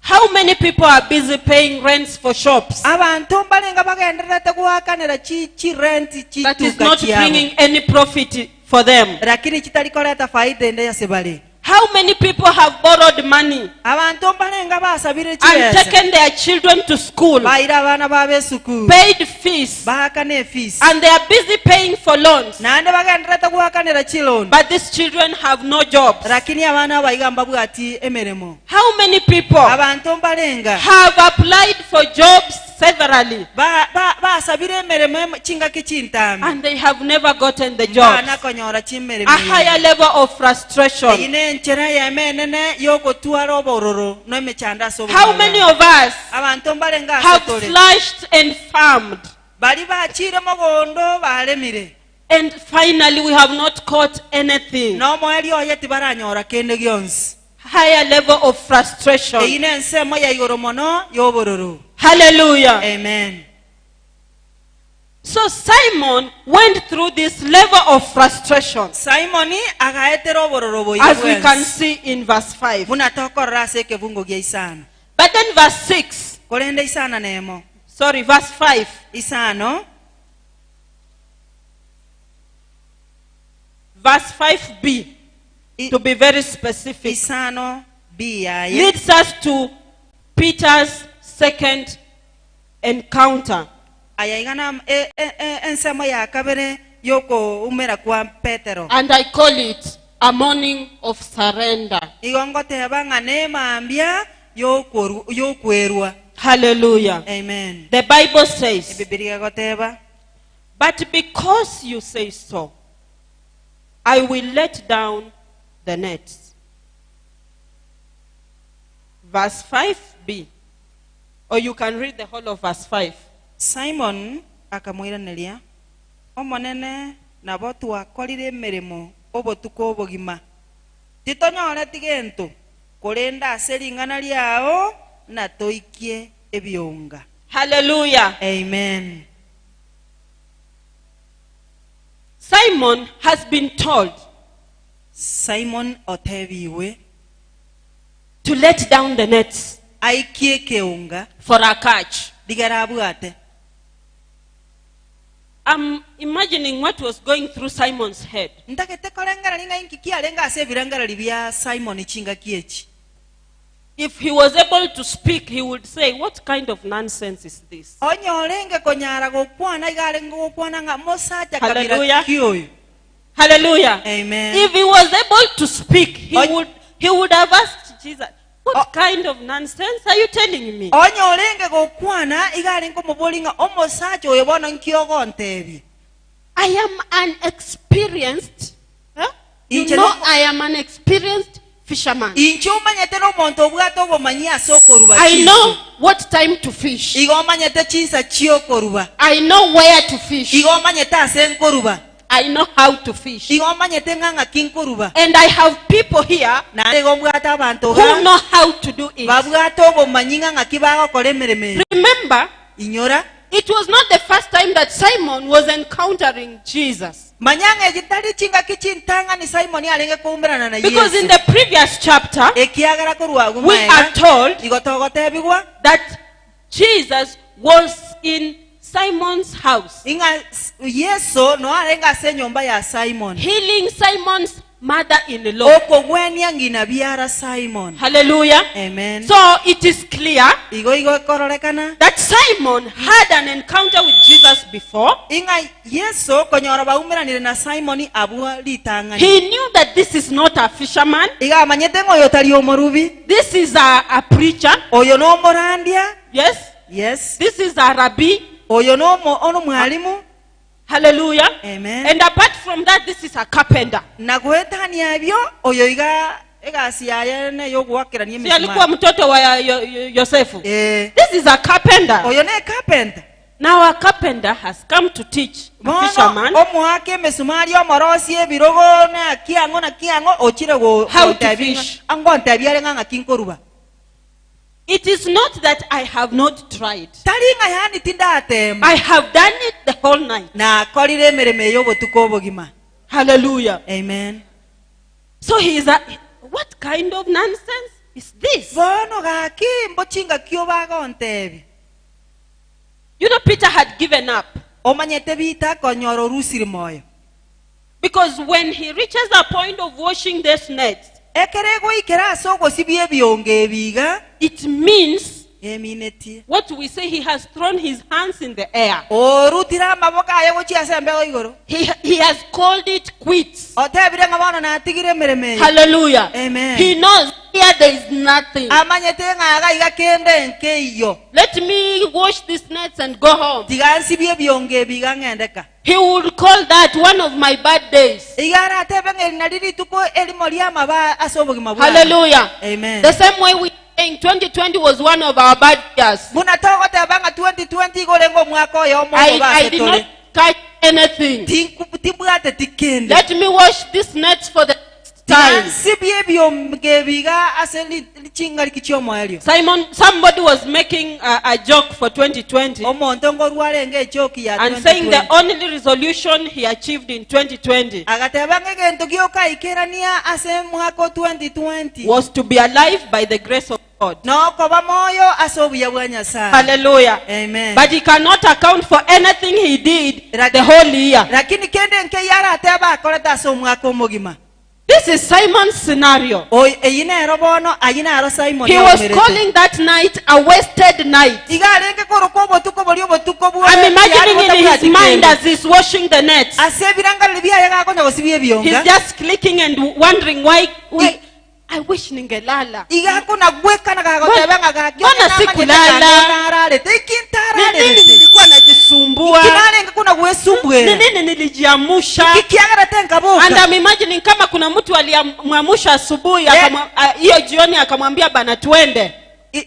How many people are busy paying rents for shops that is not bringing any profit for them? How many people have borrowed money and taken their children to school, paid fees, and they are busy paying for loans, but these children have no jobs? How many people have applied for jobs severally and they have never gotten the jobs? A higher level of frustration. How many of us have flushed and farmed and finally we have not caught anything? Higher level of frustration. Hallelujah. Amen. So Simon went through this level of frustration, as we can see in verse 5. But then verse 6, sorry, verse 5, verse 5b, to be very specific, leads us to Peter's second encounter. And I call it a morning of surrender. Hallelujah. Amen. The Bible says, but because you say so, I will let down the nets. Verse 5b. Or you can read the whole of verse 5. Simon akamwiraneria omonene nabo twakorire emirimo obotuko obogima titonyore tigento korenda aseringana liao na toikie ebyonga. Hallelujah. Amen. Simon has been told Simon otebiwe to let down the nets aikie keunga for a catch. digarabuate. I'm imagining what was going through Simon's head. If he was able to speak, he would say, what kind of nonsense is this? Hallelujah. Hallelujah. Amen. If he was able to speak, he would have asked Jesus, what kind of nonsense are you telling me? I am unexperienced You Inche know no- I am an experienced fisherman. inche omanyete n'omonto obwato obumanyi ase okoruba I chinsa. know what time to fish. Igo omanyete chinsa ky'okoruba. I know where to fish. Igo omanyete ase nkoruba. I know how to fish. Igo omanyete ng'ang'a kinkoruba. And I have people here Nare igo mbwata abantu who ga know how to do it. babwata obumanyi ng'ang'a kibagokora emirimo eyo. Remember, Inyora it was not the first time that Simon was encountering Jesus. manyanga ekitali kingaki kintanga ni Simoni alenge kuumbirana na Because in Yesu. the previous chapter, Ekiagala kurwagu we are told igotogotebigwa that Jesus was in Simon's house, inga Yesu no alenga ase nyumba ya Simon. healing Simon's mother-in-law. Okogwenia ngina biara Simon. Hallelujah. Amen. So it is clear Igo kororekana. that Simon had an encounter with Jesus before. Inga Yesu konyora baumiranire na Simoni abua litangani. He knew that this is not a fisherman. Iga amanyete ngoyo tali omorubi. This is a preacher. Oyo no morandia. Yes. Yes. This is a rabbi. Oyo no ono mwalimu. Hallelujah. Amen. And apart from that, this is a carpenter. Na kuhetania ebyo oyo iga egasi yaye ne yogwakirania Si alikuwa emisumari. mtoto wa Yosefu. This is a carpenter. Oyo ne carpenter. Now a carpenter has come to teach a fisherman Mono omuhake emisumari omorosi ebirogo na kiango ochire go How to fish. Ango ntabiare ng'ang'a kinkoruba. It is not that I have not tried. Talinga yani tindatema. I have done it the whole night. Na akorire emirimo eyo obotuko obogima. Hallelujah. Amen. So he is a, what kind of nonsense is this? Bono gaki mbochinga kyo bagontebi. You know, Peter had given up. Omanyete bita konyoro rusiri moyo. Because when he reaches a point of washing this net, Ekerego ikera soko sibie bionge biga. it means Emineti. what we say, he has thrown his hands in the air. Orutira maboka ayo gochi asembe igoro. He has called it quits. Otebire ngabano na tigire emirimo. Hallelujah. Amen. He knows here there is nothing. Amanyete ng'aga igakende nkeiyo. Let me wash these nets and go home. Tigansibie bionge biga ng'endeka. He would call that one of my bad days. Igara atebe ng'eri nariri tuko elimo lyama ba asobogima bwa. Hallelujah. Amen. The same way we saying 2020 was one of our bad years. Muna togo tebanga 2020 golengo mwako oyo omo I did not catch anything. Timbwate tikende. Let me wash these nets for the next time. Tigansibie bionge biga ase lichinga likichomo elio. Somebody was making a joke for 2020 Omonto ngorwalenge echoki ya and saying the 2020. only resolution he achieved in 2020 Agatebanga egento gyoka ikerania ase mwako 2020. was to be alive by the grace of God. No koba moyo ase obuya bwa Nyasaye. Hallelujah. Amen. But he cannot account for anything he did the whole year. Lakini kende nke yara ateba akoreta ase omwaka omogima. This is Simon's scenario. Eyina ero bono ayina ero Simon. He was calling that night a wasted night. Igalenge koroko obotuko boli obotuko bwa. I'm imagining in his mind as he's washing the nets. Ase biranga libya yaga konya gosibye He's byonga. just clicking and wondering why. I wish ningelala. Iga kuna gweka na kagotebanga gakyo. Mbona sikulala? Nini nilikuwa najisumbua? Kinalenge kuna gwesumbwe. Nini nilijiamusha? Kikiagara tenga boka. And I'm imagining kama kuna mtu aliyamwamusha asubuhi hiyo jioni akamwambia bana tuende.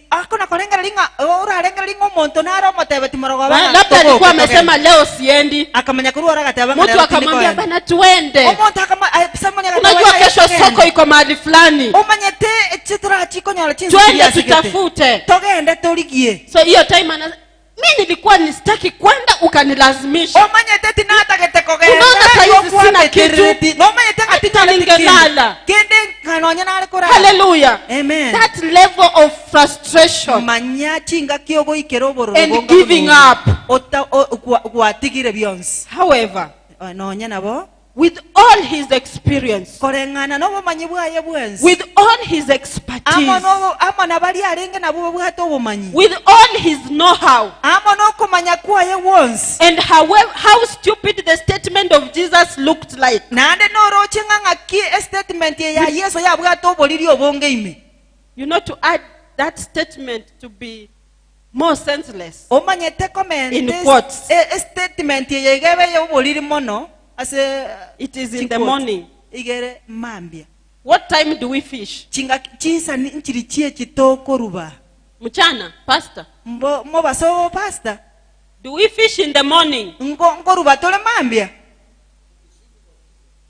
Akona kolenga linga ora lenga linga omonto naro motebe timorogo bana. Labda alikuwa amesema leo siendi. Akamanya kuru ora gatebanga. Mtu akamwambia bana tuende. Omonto akama Simon Unajua kesho soko iko mahali fulani. Omanyete chitra chikonyola chinzi. Twende tutafute. Togende toligie. So hiyo time mimi nilikuwa nisitaki kwenda ukanilazimisha. Omanyete tinata gete kogenda. Unaona saizi sina kitu. Omanyete Hata ningelala. Kende kanonya nale kora. Hallelujah. Amen. That level of frustration Manya chinga kyogo ikero bororo. and giving up. Ota kwatigire byonse. However, Nonya nabo. with all his experience, Korengana nobo manyi bwaye bwense. with all his expertise, Amana bali alenge nabo bwato obumanyi. with all his know-how, Amana okumanya kwaye wonse. and how stupid the statement of Jesus looked like. Nande noro chinganga ki statement ya Yesu ya bwato oboliri obonge ime. You know, to add that statement to be more senseless. Omanyete comment In quotes. statement ye gebe yo oboliri mono. It is in the morning. igere mambia. What time do we fish? Chinga chinsa nchiri chie chitoko ruba. Mchana, pastor. Mo baso pasta. Do we fish in the morning? Ngo ruba tole mambia.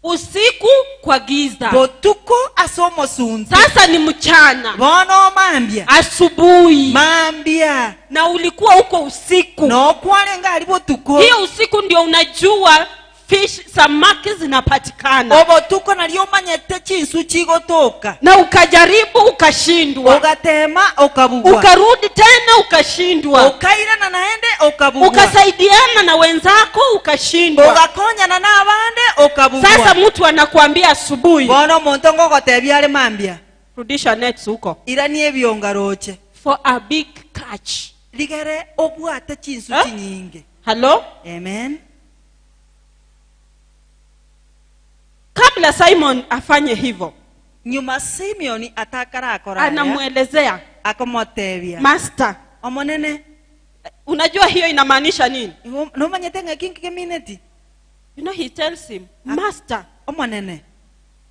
Usiku kwa giza. Botuko asomo sunzi. Sasa ni mchana. Bono mambia. Asubuhi. Mambia. Na ulikuwa huko usiku. No kwale ngali botuko. Hiyo usiku ndio unajua fish samaki zinapatikana. Obotuko nalio manyete chinsu chigotoka. Na ukajaribu ukashindwa. Ugatema ukabugwa. Ukarudi tena ukashindwa. Ukaira na naende ukabugwa. Ukasaidiana na wenzako ukashindwa. Ugakonya na nabande ukabugwa. Sasa mtu anakuambia asubuhi. Bono muntu ngogotebya ale mambia. Rudisha nets huko. Ira ni ebyonga roche. For a big catch. Ligere obwate chinsu chinyinge. Hello? Amen. Kabla Simon afanye hivyo, nyuma Simeon atakara akora anamuelezea akomotebya master, omonene, unajua hiyo inamaanisha nini? No manyetenge kinki kemineti. You know, he tells him, master, omonene,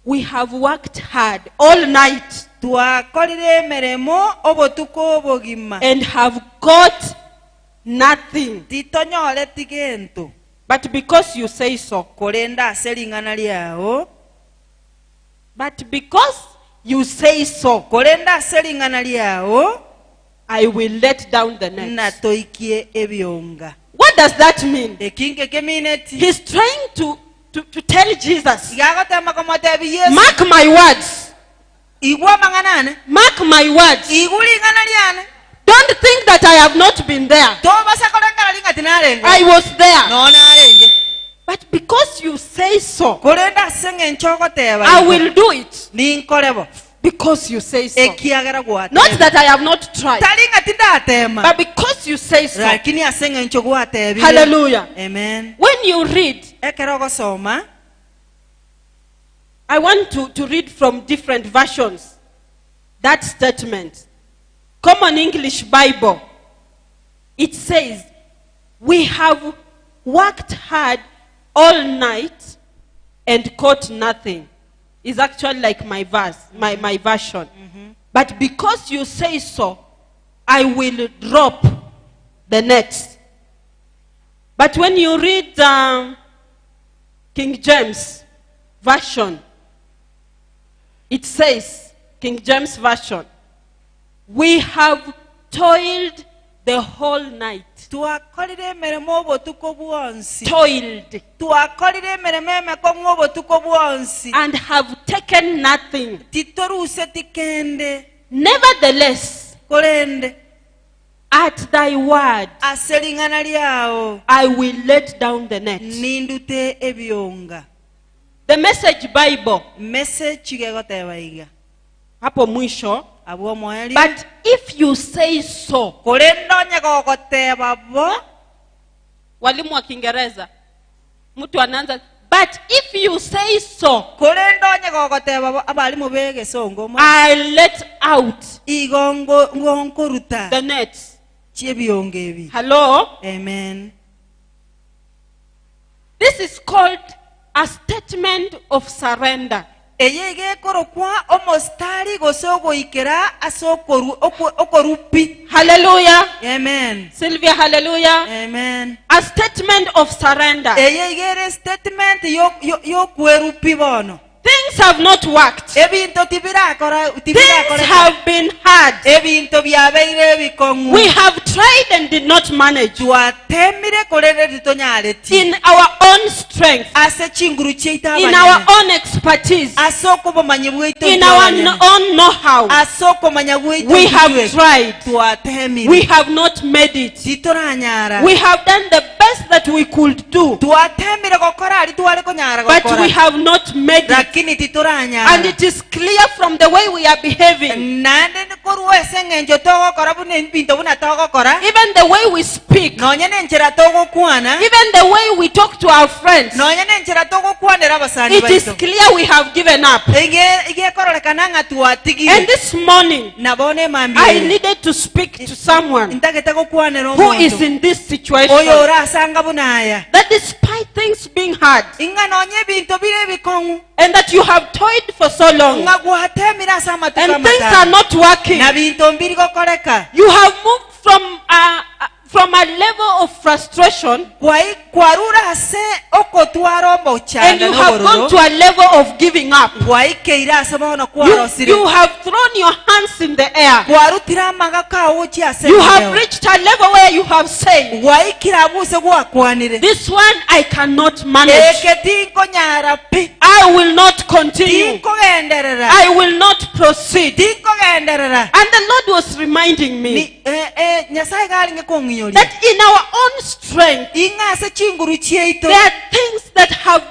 we have worked hard all night twakorire meremo obotuko bogima and have got nothing, titonyole tigento, but because you say so, kolenda selingana liao, but because you say so, kolenda selingana liao, I will let down the net. na toikie ebyonga. What does that mean? Ekinke kemineti. He's trying to tell Jesus, Yagotema komotebi Yesu, mark my words, igwa manganane, mark my words. igulingana liane. Don't think that I have not been there. I was there. No narenge. But because you say so, Kolenda senge nchokoteba. I will do it. Ninkolebo. Because you say so. Ekiagera gwate. Not that I have not tried, Talinga tindatema. but because you say so. Lakini asenge nchogwatebi. Hallelujah. Amen. When you read, Ekerogo soma. I want to read from different versions that statement. Common English Bible, it says, we have worked hard all night and caught nothing. It's actually like my verse, my version. Mm-hmm. But because you say so, I will drop the net. But when you read King James Version, it says, King James Version, we have toiled the whole night. Twakorire meremo obotuko bwonsi. Toiled. Twakorire meremo kongo obotuko bwonsi. And have taken nothing. Titoruse tikende. Nevertheless, Kolende. at thy word, Aselingana liao. I will let down the net. Nindute ebyonga. The Message Bible, Message chigegoteba iga. hapo mwisho, Abo moeli. but if you say so, Kolendo nyegogoteba bo. walimu wa Kiingereza, mtu anaanza, but if you say so, Kolendo nyegogoteba bo abalimu bege songo mo. I'll let out Igongo ngonkoruta. the net. Chiebionge ebi. Hello? Amen. This is called a statement of surrender. Eyege korokwa omostari gosogo ikera asokoru okorupi. Hallelujah. Amen. Sylvia, hallelujah. Amen. A statement of surrender. Eyege statement yo kwerupi bono. Things have not worked. Ebinto tibirakora Things have been hard. Ebinto byabeire bikongu. We have tried and did not manage. Twatemire kolere ditonyale ti. In our own strength. Ase chinguru cheita In our own expertise. Asoko bomanyi bwito. In our own know-how. Asoko manya bwito. We have tried. Twatemire. We have not made it. Titoranyara. We have done the best that we could do. Twatemire gokora ali twale konyara gokora. But we have not made it. Lakini titoranyara. And it is clear from the way we are behaving. Nande koruwe sengenjo togo kora bune mpinto buna togo kora. Even the way we speak. Nonyene nchera togo kuana. Even the way we talk to our friends. Nonyene nchera togo kuana rabasani It baito. is clear we have given up. Ige korole kananga tuwatigi. And this morning, Nabone mambi. I needed to speak to someone Intake tako kuana who is in this situation. Oyo ora sanga bunaya. That despite things being hard inganonye bintu bire bikongu and that you have toiled for so long ngagwatemira sama and things are not working. na bintu mbiri gokoreka You have moved from a level of frustration kwarura se okotwara and mochanda you have gone to a level of giving up. waikeira sabono You kwarosire have thrown your hands in the air. kwarutira magaka uchi ase You have reached a level where you have said, waikira buse gwakwanire this one I cannot manage. eketinko nyara pi I will not continue. tinko genderera I will not proceed. tinko genderera And the Lord was reminding me ni nyasaye gali ngekongiyori that in our own strength, ingase chinguru chieito there are things that have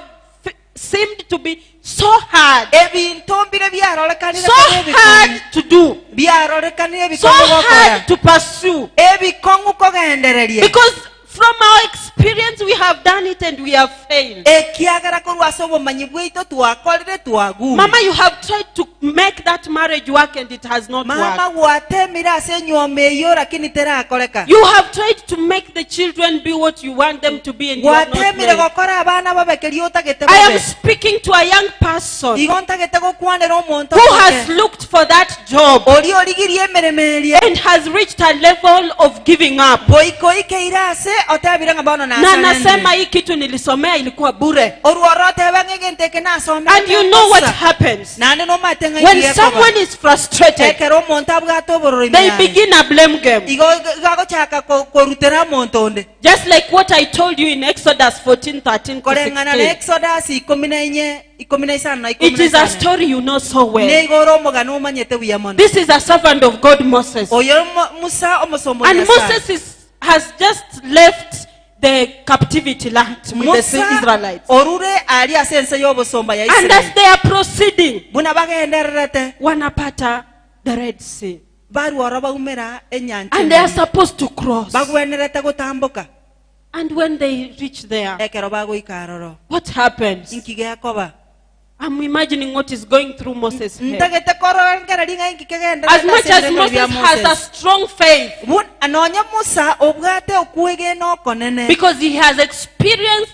seemed to be so hard, ebintu mbire byarorekanire so hard to do, byarorekanire so bikongo gokora hard to pursue. ebikongo kogendererie Because from our experience, we have done it and we have failed. ekiagara korwasa obumanyi bwaitu twakorire twaguma Mama, you have tried to make that marriage work and it has not mama worked. gwatemira ase nyoma eyo lakini terakoreka You have tried to make the children be what you want them to be and you have not gwatemire made. gokora abana babekeri otagete I am babe speaking to a young person igo ntagete gokwanira omonto who has looked for that job oli origirie emeremerie and has reached a level of giving up. boikoikeire ase otebire nga bono Na nasema hii kitu nilisomea ilikuwa bure. oruorotebe ngegenteke nasome And you know what happens? nande nomatenga When someone is frustrated, ekero omonto abwate oborori they begin a blame game. igo gagochaka korutera omonto onde Just like what I told you in Exodus 14:13 to korengana na 16. Exodus 14:15 na It is a 15 story you know so well. neigoro omogano omanyete buya mono This is a servant of God, Moses. oyo Musa omusomo And Moses has just left the captivity land with the Israelites. orure ali asense y'obusomba ya And as Israeli they are proceeding, buna bagendererete wanapata the Red Sea. baruora baumera enyanja And they are supposed to cross. bagwenerete gutambuka And when they reach there, ekero bagoikaroro what happens? inkige yakoba I'm imagining what is going through Moses' head. ntagete korongera ringa inkige genda As much as Moses has a strong faith, bun anonya Musa obwate okuege no konene because he has experienced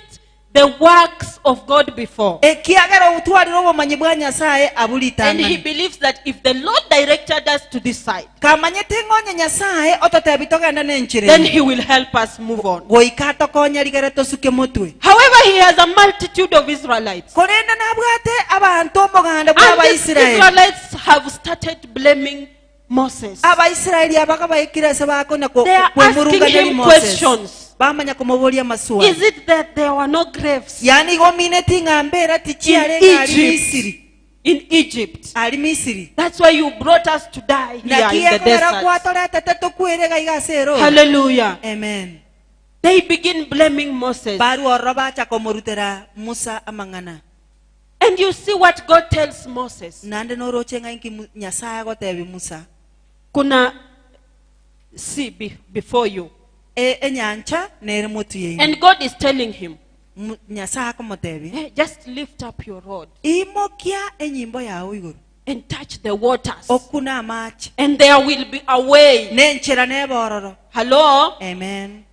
the works of God before. ekiagera utwarira obumanyi bwa Nyasaye And he abulitanga believes that if the Lord directed us to this side, kamanyete ngonya Nyasaye ototebi togenda then nenchire he will help us move on. goikato konya rigere tosuke mutwe However, he has a multitude of Israelites. korenda nabwate abantu omuganda And bwa these Israeli Israelites have started blaming Moses. Abaisiraeli abaga bayikira se bakona They are asking him questions. bamanya kumubulia maswali Is it that there were no graves yani gomine tingambera in tichialenga ali Egypt? Misiri In Egypt. ali Misiri That's why you brought us to die here in the desert. kwatoleta tetukwirega igasero Hallelujah. amen They begin blaming Moses. baru oroba chakomurutera Musa amangana And you see what God tells Moses. nande norochenga inki Nyasaye gotebi Musa Kuna sea before you. enyancha nere mutu ye And God is telling him, Nyasaye akomotebi hey, just lift up your rod imokia enyimbo yawe iguru and touch the waters. okuna amachi And there will be a way. nenchera nebororo Hello? amen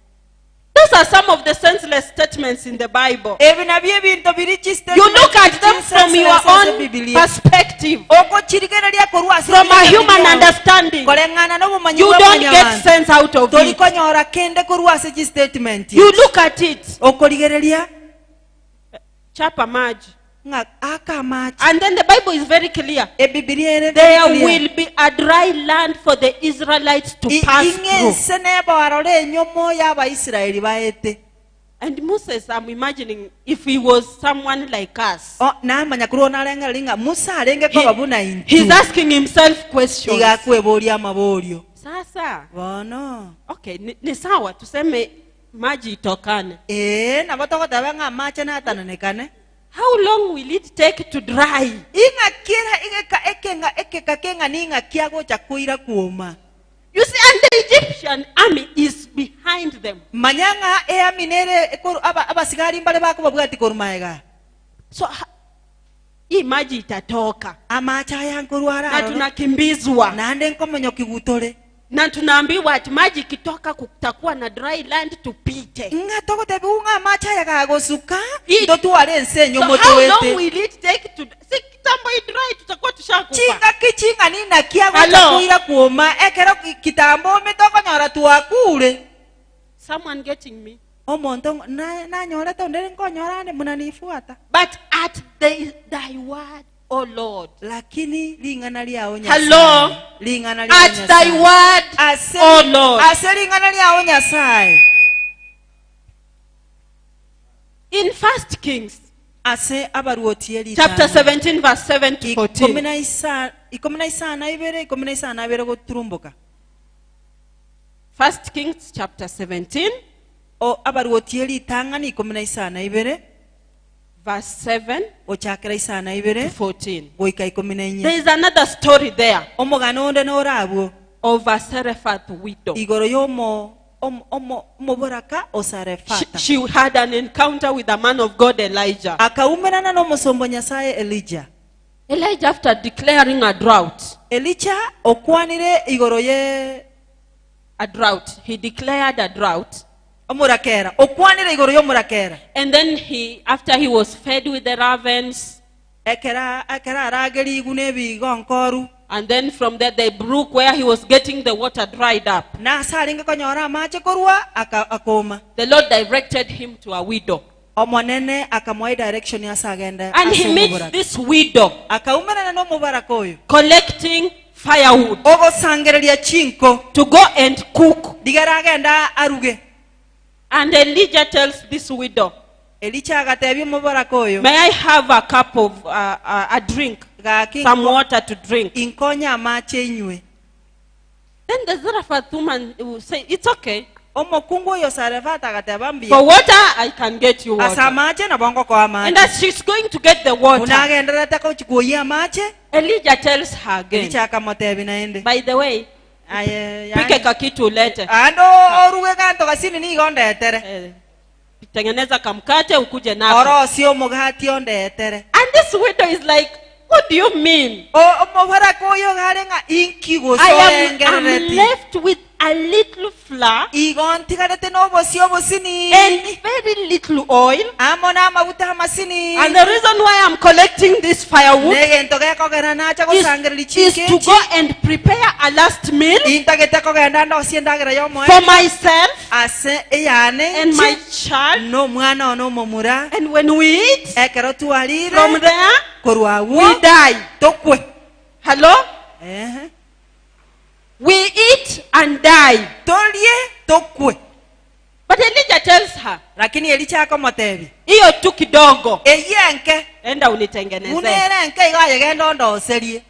Those are some of the senseless statements in the Bible. ebi nabyo ebintu biri You look at them from your own perspective, from a human understanding. You don't get sense out of it. tolikonyora kende korwase chi statement You look at it, okoligereria chapa maji. nga akamachi And then the Bible is very clear. ebibilia ere There will be a dry land for the Israelites to pass through. ingese neborore enyomo y'Abaisiraeli baete And Moses, I'm imagining if he was someone like us, namanya kurona arenga linga Musa arenge ko babuna he's intu asking himself questions. igakweboria maborio Sasa, bono okay, ni sawa tuseme maji itokane. nabotogotebe nga amache natananekane How long will it take to dry? ingakira ekeka kenga ninga kiago chakuira kuoma You see, and the Egyptian army is behind them. manyanga eaminere abasigari mbale bako babwati korumaega So, hii maji itatoka. amacha yankurwara Na tunakimbizwa. nande nkomonyo kigutore Na tunaambiwa ati maji ikitoka kutakuwa na dry land tupite. Ngatoko tebiunga macha yakagosuka It- ndo tuwale ensenyo So moto how wete. long will it take to si kitambo dry tutakuwa tushakufa. Chinga kichinga nina kiago Hello? chakuira kuoma ekero kitambo mitoko nyora tuakule. Someone getting me? Omonto na nyora to ndere nkonyorane munanifuata. But at thy word, oh Lord. Lakini lingana lyao Nyasaye. Hello? Lingana lyao At thy word, oh Lord. Ase lingana lyao Nyasaye. In 1 Kings Ase abaruoti eli. chapter 17 verse 7 to 14. Ikomina isa na ibere goturumbuka. 1 Kings chapter 17 O abaruoti eli tangani ikomina isa na ibere. verse 7 Ochakira isa na to ibere. 14. Goika ikomina enye. There is another story there Omogano onde norabo. of a Seraphat widow. Igoro yomo boraka osarefata. She had an encounter with the man of God Elijah. Akaumerana no musombo Nyasaye Elijah. Elijah, after declaring a drought, Okwanire igoro ye he declared a drought. omurakera. Okwanire igoro yo murakera. And then after he was fed with the ravens, Ekera arageri igune bigonkoru. and then from there the brook where he was getting the water dried up. Na saringa konyora mache korwa akoma. The Lord directed him to a widow. Omonene akamwai direction ya sagenda. And he meets this widow Akaumerana no mubaraka oyo. collecting firewood Ogo sangereria chinko. to go and cook. Digaragenda aruge. And Elijah tells this widow, Elijah agatebia mubaraka oyo. may I have a cup of a drink, some water to drink? Inkonya mache inywe. Then the Zarephath woman will say, it's okay. Omokungu yo sarefata agatebambia. For water, I can get you water. Asamache na bongo kwa mache. And as she's going to get the water, Unagendera tako chikuya mache. Elijah tells her again, Elijah akamotebi naende. by the way, pike kakitu ulete. Ando oruwe kanto kasini ni gonde etere. Tengeneza kamkate ukuje nako. Oro sio mugati onde etere. And this widow is like, what do you mean? Omobara koyo garenga inki go so I'm engereti. left with a little flour Igon tigarete no bosio bosini. and very little oil. Amona mabuta masini. And the reason why I'm collecting this firewood Nege ntoge ko gerana cha go sangerli is to chike. go and prepare a last meal Intagete ko genda ndo sienda gera yo mo. for myself Ase eyane and my child. no mwana no momura. And when we eat, Ekero tualire. from there, Korwa we die. tokwe. Hello? Eh. We eat and die. Tolie tokwe. But Elijah tells her, Lakini Elisha akomotebi. hiyo tu kidogo. Eyenke. Enda unitengeneze. Unere nke igaye genda ndo oserie.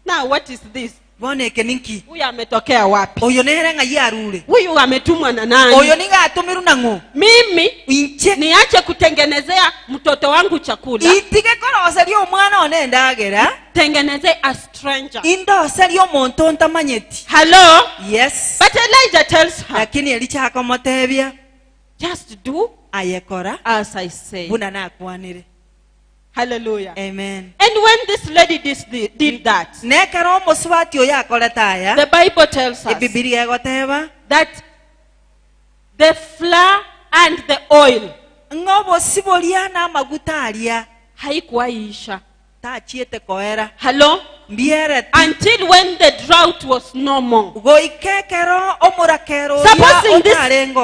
Now what is this? Bone keninki. Huyu ametokea wapi? Oyo nere nga yarule. Huyu ametumwa na nani? Oyo ninga atumiru nango. Mimi Inche. niache kutengenezea mtoto wangu chakula. Itike kora oserie omwana onenda agera. Tengeneze a stranger. Indo oserie omonto ontamanyeti. Hello? Yes. But Elijah tells her, Lakini Elisha akomotebia. just do Ayekora. as I say. Buna nakwanire. Hallelujah. Amen. And when this lady did that, Nekero omoswati oyo akoretaya. the Bible tells us Ebibilia egoteba. that the flour and the oil Ngobo sibolia na maguta alia. haikuwaisha. Tachiete koera. Hello? Mbiere. Until when the drought was no more. Goikekero omurakero.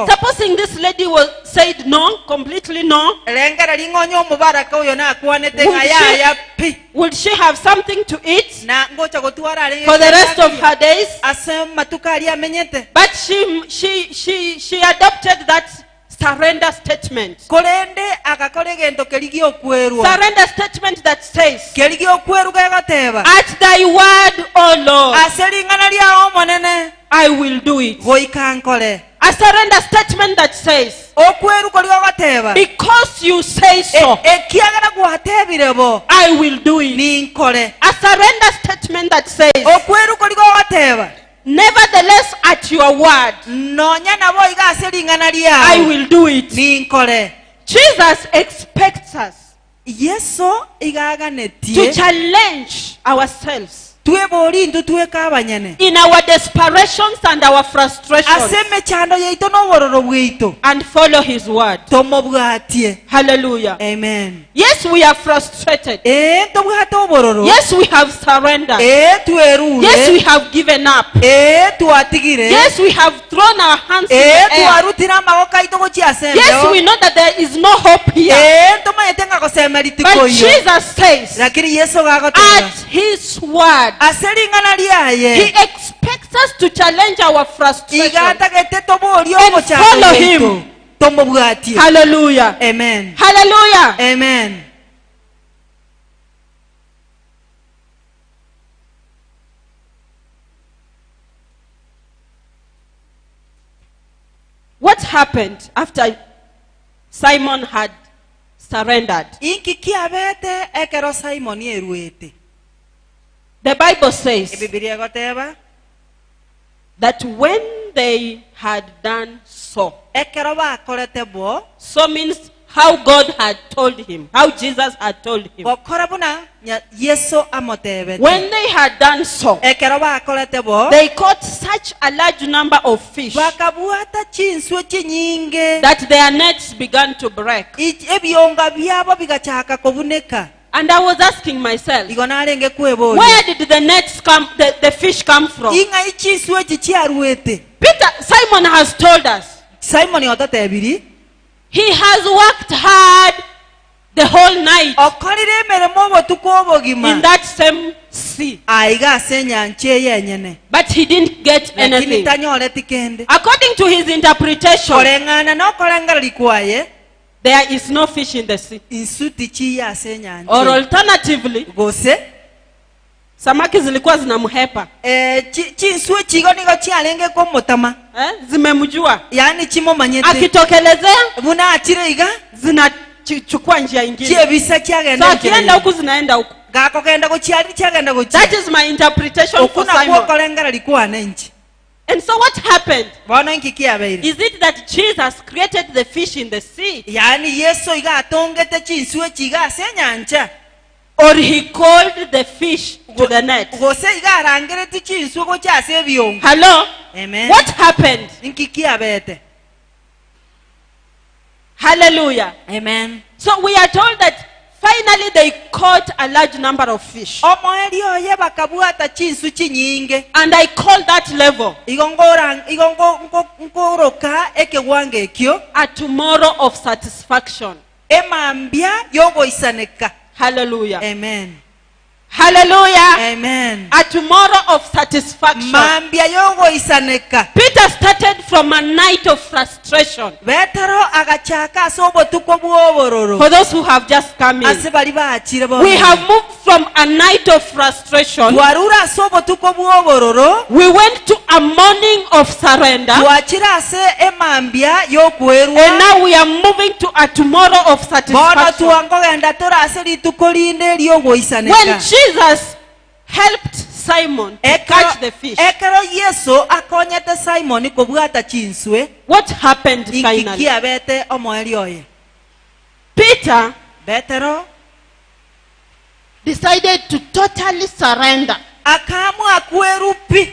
Supposing this lady said no, completely no, Lengera lingonyo omubaraka oyo nakwanete ngaya pi. would she have something to eat Na ngocha gotwara ali. for the rest of her days? Asema tukali amenyete. But she adopted that surrender statement. Kolende akakole gento keligio kwerwa. Surrender statement that says, Keligio kweru gagateba. at thy word, O Lord, Aselingana lya omonene. I will do it. Goikankole. A surrender statement that says, Okweru kolio gateba. because you say so, Ekiagana gwatebirebo. I will do it. Ninkole. A surrender statement that says, Okweru kolio gateba. nevertheless at your word, Nonya nabo igaselingana lya. I will do it. Ninkole. Jesus expects us Yeso to igaganetie. challenge ourselves twebori ndu tweka abanyene in our desperations and our frustrations, aseme chando yeito n'obororo bwito and follow his word. tomobwatie. Hallelujah. Amen. Yes, we are frustrated. Tobwate obororo. Yes, we have surrendered. Twerure. Yes, we have given up. Twatigire. Yes, we have thrown our hands in the air. Twarutira amaboko aito gochiaseme. Yes, we know that there is no hope here. Tomayete ngakosema But litikoyo. Jesus says, Lakini Yesu gagotera. at his word, Aseringana liaye. he expects us to challenge our frustration Igatagete tobori and omochando follow yeito. him. Tomobwatie. Hallelujah. Amen. Hallelujah. Amen. What happened after Simon had surrendered? Inki kiabete ekero Simon yeruete. The Bible says Ebibilia goteba. that when they had done so, Ekero bakorete bo. so means how God had told him, how Jesus had told him. Bokora buna Yesu amotebete. When they had done so, Ekero bakorete bo. they caught such a large number of fish Bakabuata chinswe chinyinge. that their nets began to break. Ebionga byabo bigachaka kobuneka. And I was asking myself, Igonarenge kweboli. where did the nets come, the fish come from? Inga ichinswe chichiaruete. Simon has told us Simon yotatebiri. he has worked hard the whole night Okorire emeremo obotuko obogima. in that same sea, Aiga asenya nche yenyene. but he didn't get Lakini anything. tanyole tikende. According to his interpretation, Korengana no korengara likwaye. there is no fish in the sea. Insuti chi ya asenya nche. Or alternatively, Gose. samaki zilikuwa zinamhepa. Chinswe chigo nigo chialenge ko motama. Zimemjua. Yani chimo manyete. Akitokelezea Buna atire iga. zinachukua njia ingine. Chiebisa chiagenda. So akienda huku zinaenda huku. Gako kenda go chiali chiagenda go That is my interpretation for Okuna Simon. kwa korengara likwane nchi. And so what happened? Bona nkikia beire. Is it that Jesus created the fish in the sea? Yani Yesu iga atongete chinswe chiga asenya ncha. Or he called the fish to the net? Gose iga arangere ti chinswe go chase biongo. Hello? Amen. What happened? Nkikia bete. Hallelujah. Amen. So we are told that finally they caught a large number of fish. Omoeri oye bakabuata chinsu chinyinge. And I call that level Ngoroka ekewange ekyo. a tomorrow of satisfaction. Emambia yogo isaneka. Hallelujah. Amen. Hallelujah. Amen. A tomorrow of satisfaction. Mambia yogo isaneka. Peter started from a night of frustration. Betero agachaka sobo tuko buobororo. For those who have just come in, Asebali baachire bo. we have moved from a night of frustration. Warura sobo tuko buobororo. We went to a morning of surrender. Wachira se emambia yokwerwa. And now we are moving to a tomorrow of Bono satisfaction. tuango genda tora se litukolinde lyogo isaneka. When Jesus helped Simon to catch the fish, Ekero Yesu akonyete Simon kobwata chinswe. what happened finally? Inkikia bete omoeri oye. Peter Betero decided to totally surrender akamwa kwerupi.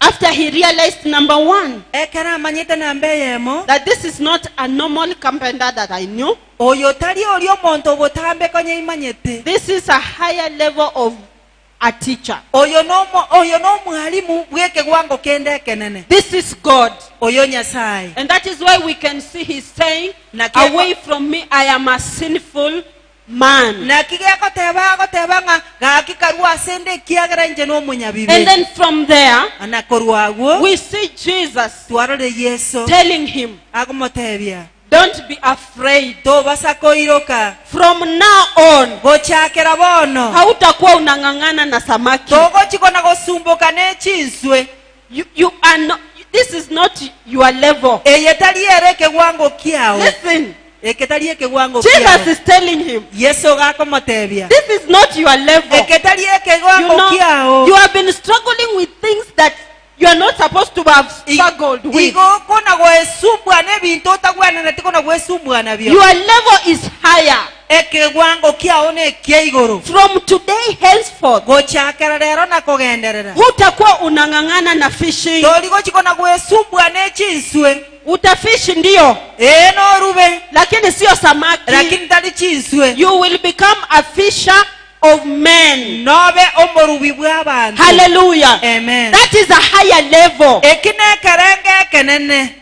after he realized, number one, Ekera amanyete nambe yemo. that this is not a normal carpenter that I knew. Oyo tali olio monto botambe konye imanyete. This is a higher level of a teacher. Oyo no mwalimu bweke gwango kende kenene. This is God. Oyo Nyasaye. And that is why we can see he's saying, away from me, I am a sinful man. Na kigeko teba nga gakikarwa sende kiagera nje no munyabibe. And then from there, anakorwago we see Jesus twarore Yesu telling him, agomotebia. don't be afraid. To basakoiroka. From now on, Gochakera bono. hautakuwa unang'ang'ana na samaki. Togo chikona gosumbuka ne chinswe. You are not, this is not your level. Eyetali ereke gwango kiao. Listen, Eketali eke gwango Jesus kiao. is telling him, Yesu gakomotebia. this is not your level. Eketali eke You gwango know, kiao. you have been struggling with things that you are not supposed to have struggled with. Igo kona gwesumbwa ne bintu otagwana na tikona gwesumbwa nabyo. Your level is higher. ekegwango kiaone kieigoro From today henceforth, gochakera rero na kugenderera hutakuwa unang'ang'ana na fishing. tori gochikona gwesumbwa nechinswe Utafishi ndio, no rube lakini sio samaki. lakini tali chinswe You will become a fisher of men. nobe omorubi bw'abantu. Hallelujah. Amen. That is a higher level. ekine kerenge kenene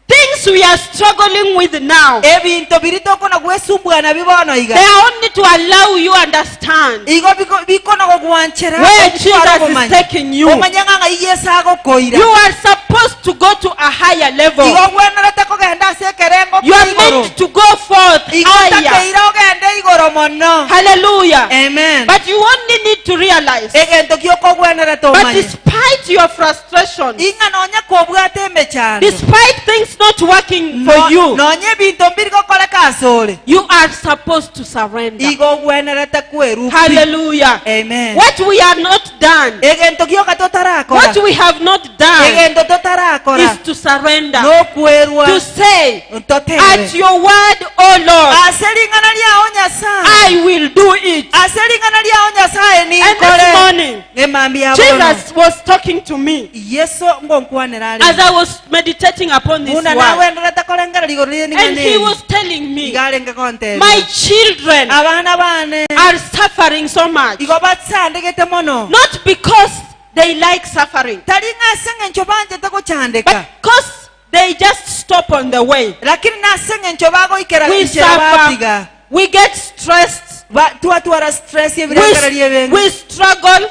Things we are struggling with now, ebintu biritokona gwesumbwa na bibono they iga are only to allow you understand igo bikona gwanchera where Jesus is taking you. omanyanga Yesu agokoira You are supposed to go to a higher level. igo gwenerete kugenda sekerengo You are meant to go forth igo higher. takeira ogende igoro mono. Hallelujah. Amen. But you only need to realize egento kioko gwenerete but omanye despite your frustration, inga nonya kobwate emechando despite things not working for you, nonye bintu mbiriko koleka asole you are supposed to surrender. igo gwenerete kweru. Hallelujah. Amen. What we are not done, egento kioka totarakora what we have not done egento totarakora is to surrender. no kwerwa To say, totere at your word, oh Lord, aselingana lyao nyasaye I will do it. aselingana lyao nyasaye And this ninkole morning, emambi yabono Jesus was talking to me yesu ngonkwanira ali as I was meditating upon this una word. nawenderete kolengera ligoro And he lyeni was telling me, igalenge kontebe my children abana bane are suffering so much. igo batsandegete mono Not because they like suffering, talinga sengencho banjete but kuchandeka because they just stop on the way. lakini nasengencho bagoikera We injira suffer, batiga we get stressed, twatwara stress ebiragara lyebenga we struggle,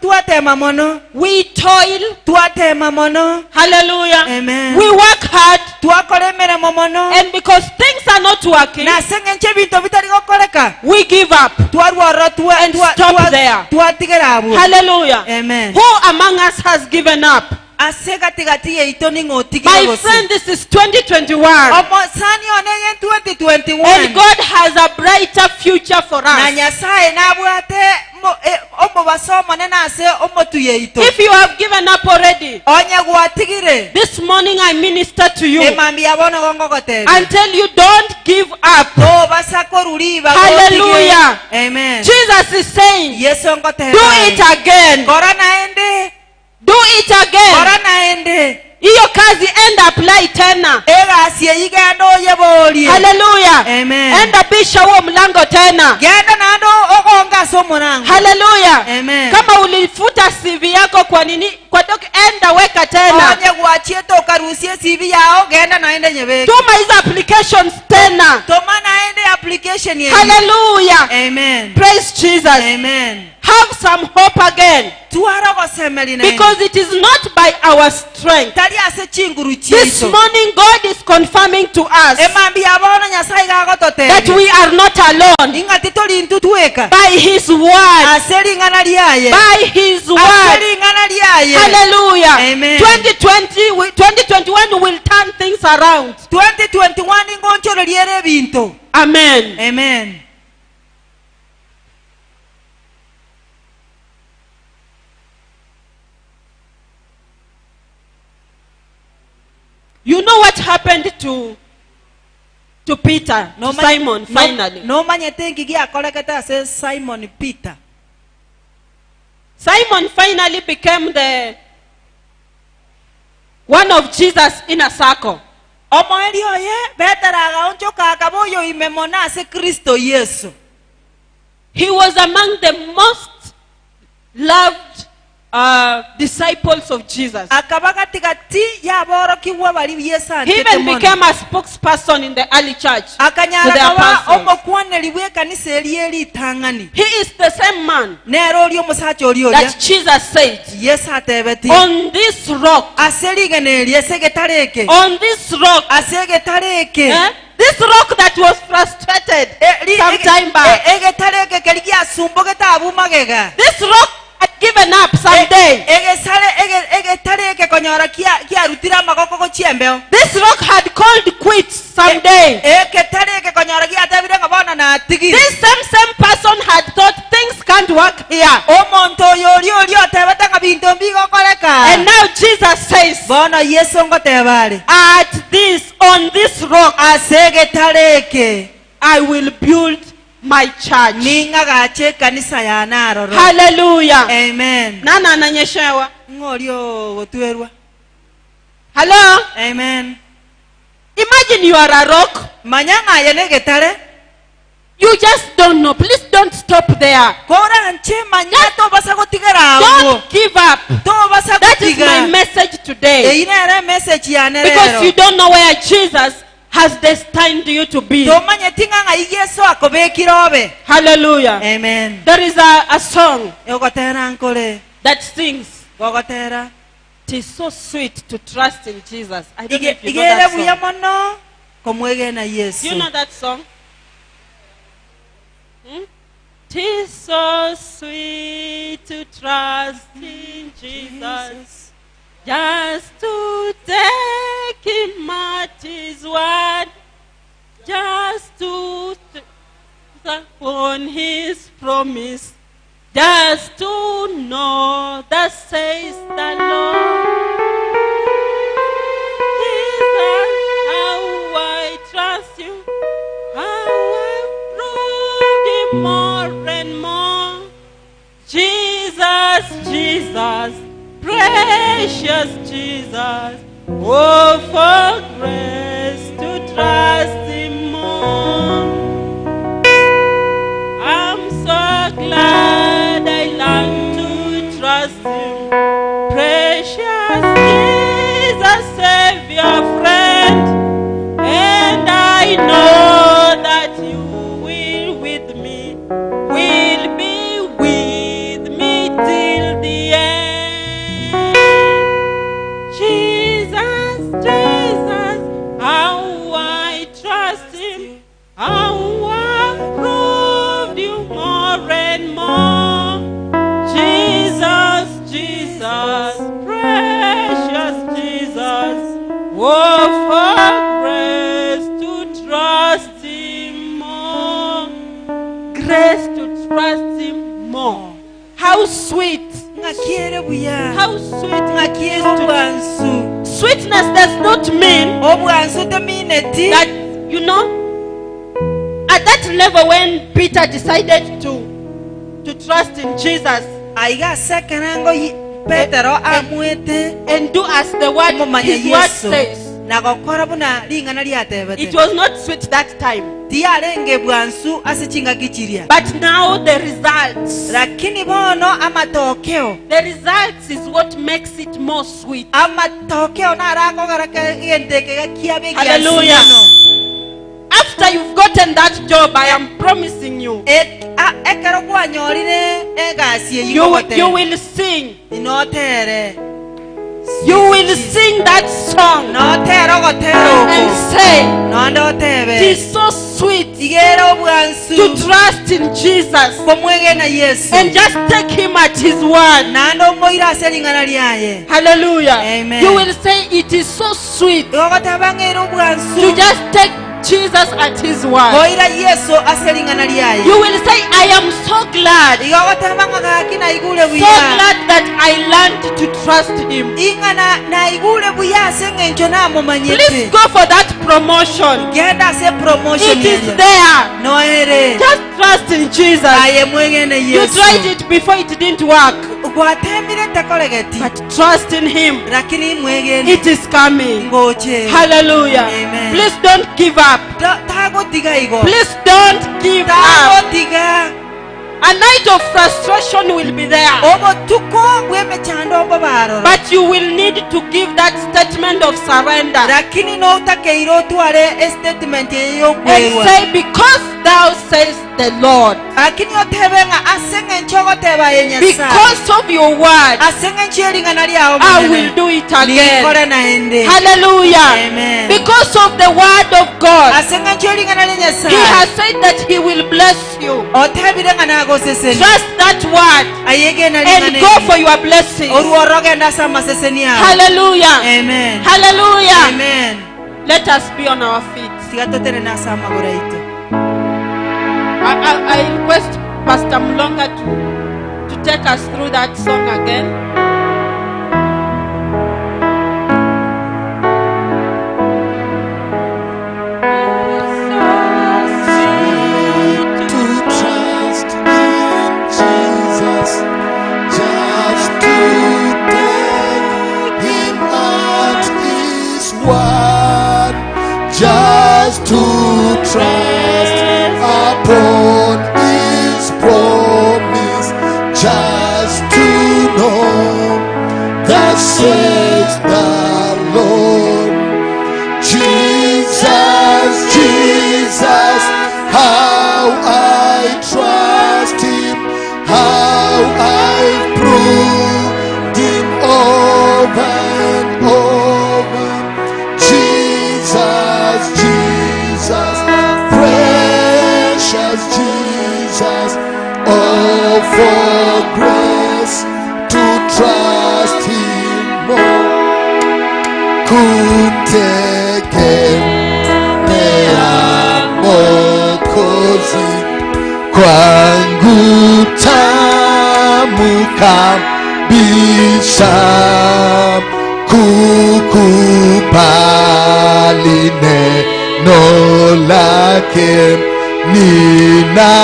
twatema mono we toil. twatema mono. Hallelujah. Amen. We work hard, twakora emirimo mono and because things are not working, nasengencho ebintu bitari gokoreka we give up. twarwara And stop there. twatigera abo. Hallelujah. Amen. Who among us has given up? ase gatigati yeito ningotigera My gose friend, this is 2021. omosani oneye 2021 And God has a brighter future for na us. nyasaye nabwate omobasomone nase omotu yeito If you have given up already, onye gwatigire this morning I minister to you emambi yabono gongogotebe and tell you don't give up. no basakori Hallelujah. Amen. Jesus is saying, yesu ngotebe do it again. kora naende Do it again. kora naende Hiyo kazi enda apply tena. egasie igendo yebolie. Hallelujah. Amen. Enda bisha huo mlango tena. genda nando ogonga somonango. Hallelujah. Amen. Kama ulifuta CV yako kwa nini? Kwa doc enda weka tena. onye gwachie to karusie CV yao genda naende nyebeke Tuma hizo applications tena. toma naende application yetu. Hallelujah. Amen. Praise Jesus. Amen. Have some hope again. tuara gosemeli na Because it is not by our strength. tali ase chinguru This chieto morning God is confirming to us emambi yabona nyasaye gagotote that we are not alone. ingati toli ntutweka By His word. aselingana lyaye By His word. aselingana lyaye. Hallelujah. Amen. 2021 will turn things around. 2021 ngonchoro lyere bintu. Amen. Amen. You know what happened to Peter, to Simon finally? No manyete ngigi akolekete ase Simon Peter. Simon finally became the one of Jesus' inner circle. Omoeli oye beteraga onchoka akaboyo imemona ase Kristo Yesu. He was among the most loved disciples of Jesus. He even became a spokesperson in the early church to the apostles. He is the same man that Jesus said, on this rock, this rock that was frustrated some time back, this rock had given up someday. This rock had called quits someday. This same person had thought things can't work here. And now Jesus says, on this rock, I will build my church. ning'agache kanisa ya naroro. Hallelujah. Amen. Nana ananyeshewa. Ng'olio gotwerwa. Hello? Amen. Imagine you are a rock. Manyanga yene getare. You just don't know. Please don't stop there. Kora nche manyato basa gotigera ago. Don't give up. To basa That is my gotiga. message today. Ine era message ya nerero. Because you don't know where Jesus has destined you to be. To manyetinga nga Yesu akobekirobe. Hallelujah. Amen. There is a song Yogotera nkole. that sings, Gogotera. "It is so sweet to trust in Jesus." I don't know if you know Igere that buya song. mono komwege na Yesu. Do you know that song? It is so sweet to trust in Jesus, just to take him at his word, just to upon his promise, just to know that says the Lord. Jesus, how I trust you, how I prove him more and more. Jesus, Jesus, precious Jesus, oh, for grace to trust him more. I'm so glad I learned to trust him. Precious Jesus, Savior, friend, and I know that you will with me, will be with me till the end. Jesus, Jesus, how I trust him, how I proved you more and more. Jesus, Jesus, precious Jesus, oh, for grace to trust him more. Grace to trust him more. How sweet. Ngakiere buya. How sweet it Ngakiere is to obwansu. Sweetness does not mean Obwansu temineti. that, you know, at that level when Peter decided to trust in Jesus Aiga sekanango Petero amwete. and do as the word, Mumanya his word Yesu. says, Nagokora buna lingana lyatebete. it was not sweet that time. Tiyalenge bwansu asichinga gichiria. But now the results, Lakini bono amatokeo. the results is what makes it more sweet. Amatokeo narako garaka gendeke gakiabe Hallelujah. After you've gotten that job, I am promising you, Ekero bwanyorire egasi you will sing. Inotere. You will sing that song Notero gotero. and say, Nondo it tebe. is so sweet Igero bwansu. to trust in Jesus Komwege na Yesu. and just take him at his word. Nando moira selingana lyaye. Hallelujah. Amen. You will say it is so sweet Gogotabangero bwansu. to just take Jesus at his word. Moira Yesu aselingana lyaye. You will say, I am so glad, Igogotabanga kakina igule so buya. glad that I learned to trust him. Ingana na igule buya sengencho na Please mumanyete. go for that promotion. Genda se promotion It is yeye. there. Noere. Just trust in Jesus. Aye mwege na You Yesu. tried it before, it didn't work. Gwatembire takolegeti. But trust in him. Lakini mwege It is coming. ngoche. Hallelujah. Amen. Please don't give up. Tago tiga igo. Please don't give up. Tago tiga. A night of frustration will be there. Obo tuko bweme chando obo baroro. But you will need to give that statement of surrender Lakini no utakeiro tuare statement yeyo and kwewa. say, because thou says the Lord, Lakini otebenga asenge nchogo teba yenye sa. because of your word, Asenge ncheri ngana liya I will do it again. Nikore na ende. Hallelujah. Amen. Because of the word of God, Asenge ncheri ngana lenye sa. he has said that he will bless you. Otebire ngana go seseni. Trust that word Ayege na and lingane. go for your blessing. Oruoroge ndasa maseseni ya. Hallelujah. Amen. Hallelujah. Amen. Let us be on our feet. Sigatotere nasa magora ito. I request Pastor Mulonga to take us through that song again. So sweet just to trust upon His promise, just to know that says the Lord. Jesus, Jesus, how I trust Him, how I've proved Him over and over. Jesus, Jesus, precious Jesus, oh, for grace to trust Him more. Kutegemea Mwokozi kwangu tamu kabisa, kukubali neno lake, nina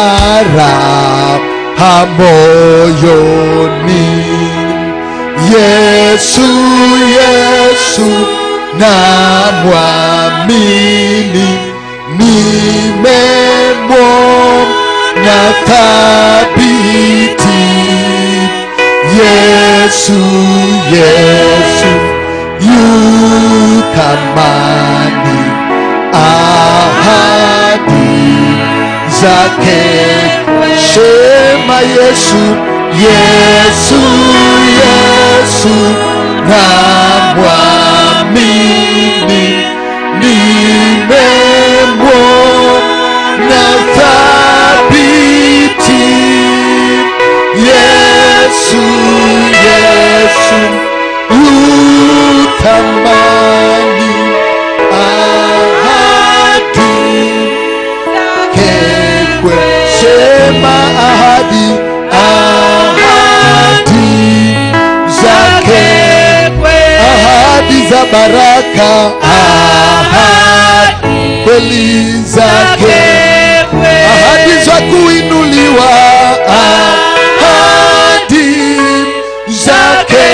raha moyoni. Yesu, Yesu namwamini, nimemwona thabiti. Yesu, Yesu yu kamani, ahadi zake. Sema Yesu, Yesu, Yesu namwamini, nimemwona thabiti. Yesu, Yesu yu thamani, ahadi kekwe. Sema ahadi, ahadi zake, ahadi za baraka, ahadi kweli zake, ahadi za kuinuliwa, ahadi zake.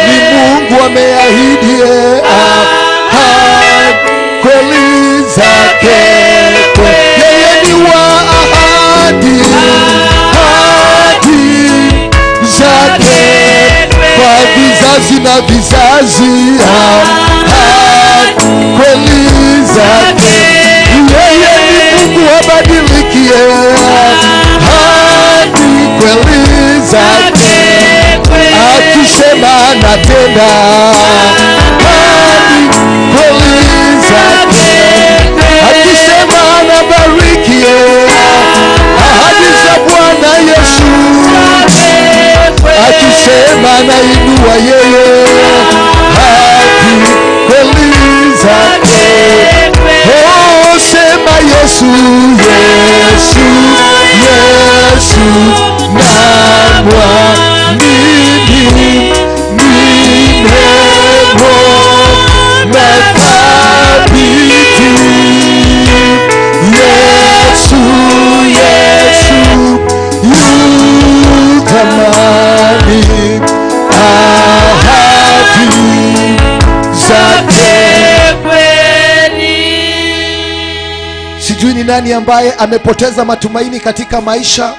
Ni Mungu ameahidi, ahadi kweli zake. Yeye ni wa ahadi, ahadi zake kwa vizazi na vizazi, ahadi kweli zake. Yeye ni Mungu abadilikie, ahadi kweli zake. Akisema anatenda, ahadi kweli zake. Akisema anabariki, ahadi za Bwana Yesu. Akisema anainua yeye, ahadi kweli zake. Oh, sema Yesu, Yesu, Yesu namwamini, nimemwona thabiti. Yesu, Yesu yu thamani, ahadi zake. Sijui ni nani ambaye amepoteza matumaini katika maisha.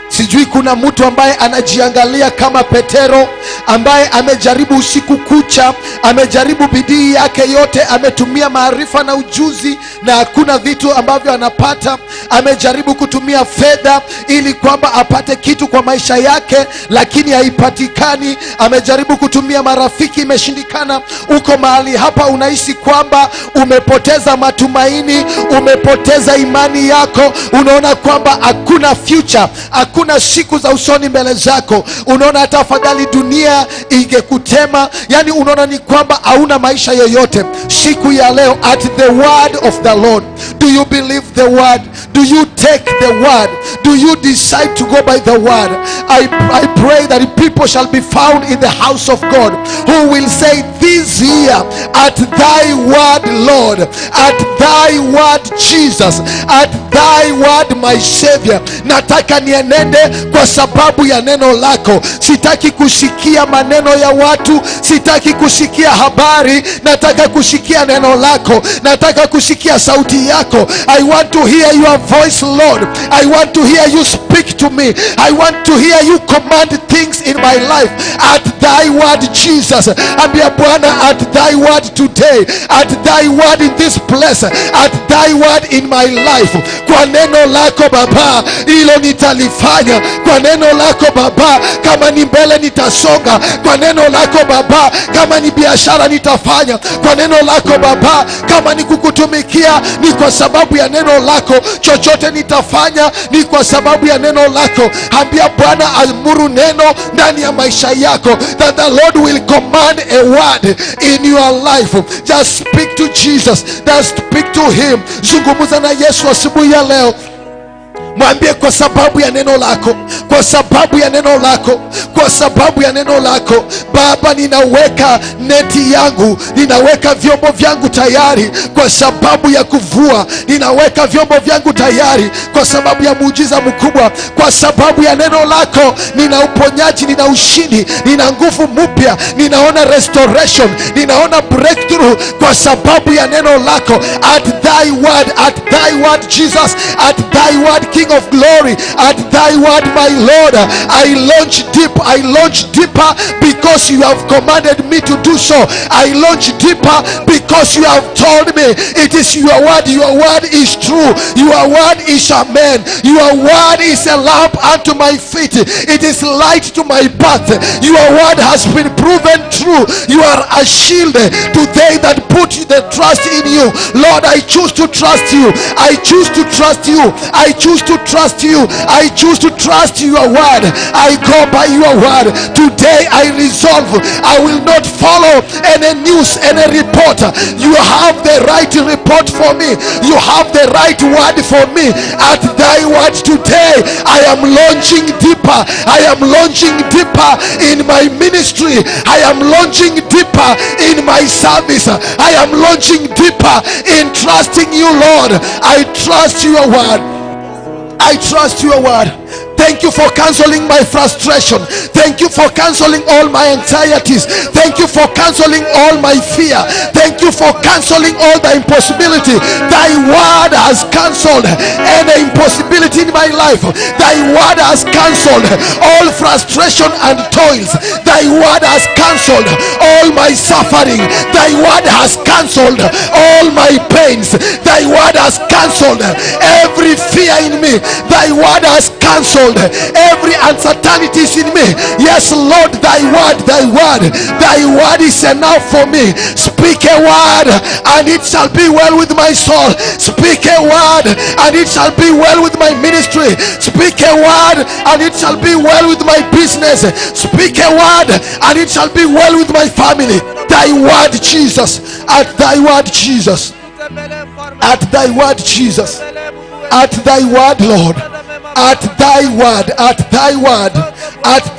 Sijui kuna mtu ambaye anajiangalia kama Petero, ambaye amejaribu usiku kucha, amejaribu bidii yake yote, ametumia maarifa na ujuzi na hakuna vitu ambavyo anapata. Amejaribu kutumia fedha ili kwamba apate kitu kwa maisha yake, lakini haipatikani. Amejaribu kutumia marafiki, imeshindikana. Uko mahali hapa unahisi kwamba umepoteza matumaini, umepoteza imani yako, unaona kwamba hakuna future, hakuna siku za usoni mbele zako. Unaona hata afadhali dunia ingekutema, yani unaona ni kwamba hauna maisha yoyote. Siku ya leo, at the word of the Lord, do you believe the word? Do you take the word? Do you decide to go by the word? I pray that people shall be found in the house of God who will say this year, at thy word Lord, at thy word Jesus, at thy word my Savior. Nataka nienende kwa sababu ya neno lako. Sitaki kusikia kusikia maneno ya watu, sitaki kusikia habari, nataka kusikia neno lako, nataka kusikia sauti yako. I want to hear your voice, Lord. I want to hear you speak to me. I want to hear you command things in my life at thy word, Jesus. Ambia Bwana, at thy word today, at thy word in this place, at thy word in my life. Kwa neno lako Baba, hilo nitalifanya. Kwa neno lako Baba, kama ni mbele nitasonga. Kwa neno lako Baba, kama ni biashara nitafanya. Kwa neno lako Baba, kama ni kukutumikia, ni kwa sababu ya neno lako. Chochote nitafanya ni kwa sababu ya neno lako. Ambia Bwana, amuru neno ndani ya maisha yako, that the Lord will command a word in your life. Just speak to Jesus, just speak to him. Zungumza na Yesu asubuhi ya leo. Mwambie, kwa sababu ya neno lako, kwa sababu ya neno lako, kwa sababu ya neno lako Baba, ninaweka neti yangu, ninaweka vyombo vyangu tayari kwa sababu ya kuvua. Ninaweka vyombo vyangu tayari kwa sababu ya muujiza mkubwa. Kwa sababu ya neno lako nina uponyaji, nina ushindi, nina nguvu mpya, ninaona restoration, ninaona breakthrough kwa sababu ya neno lako. At thy word Jesus, at thy word King of glory, at thy word my Lord, I launch deeper because you have commanded me to do so. I launch deeper because you have told me it is your word. Your word is true. Your word is amen. Your word is a lamp unto my feet. It is light to my path. Your word has been proven true. You are a shield to they that put the trust in you. Lord, I choose to trust you. I choose to trust you. I choose to trust you. I choose to trust your word. I go by your word. Today I resolve, I will not follow any news, any report. You have the right report for me. You have the right word for me. At thy word today, I am launching deeper. I am launching deeper in my ministry. I am launching deeper in my service. I am launching deeper in trusting you, Lord. I trust your word. I trust your word. Thank you for canceling my frustration. Thank you for canceling all my anxieties. Thank you for canceling all my fear. Thank you for canceling all the impossibility. Thy word has cancelled any impossibility in my life. Thy word has cancelled all frustration and toils. Thy word has cancelled all my suffering. Thy word has cancelled all my pains. Thy word has cancelled every fear in me. Thy word has cancelled every uncertainty in me. Yes, Lord, thy word is enough for me. Speak a word and it shall be well with my soul. Speak a word and it shall be well with my ministry. Speak a word and it shall be well with my business. Speak a word and it shall be well with my family. Thy word, Jesus. At thy word, Jesus. At thy word, Jesus. At thy word, Lord. At thy word, at thy word, at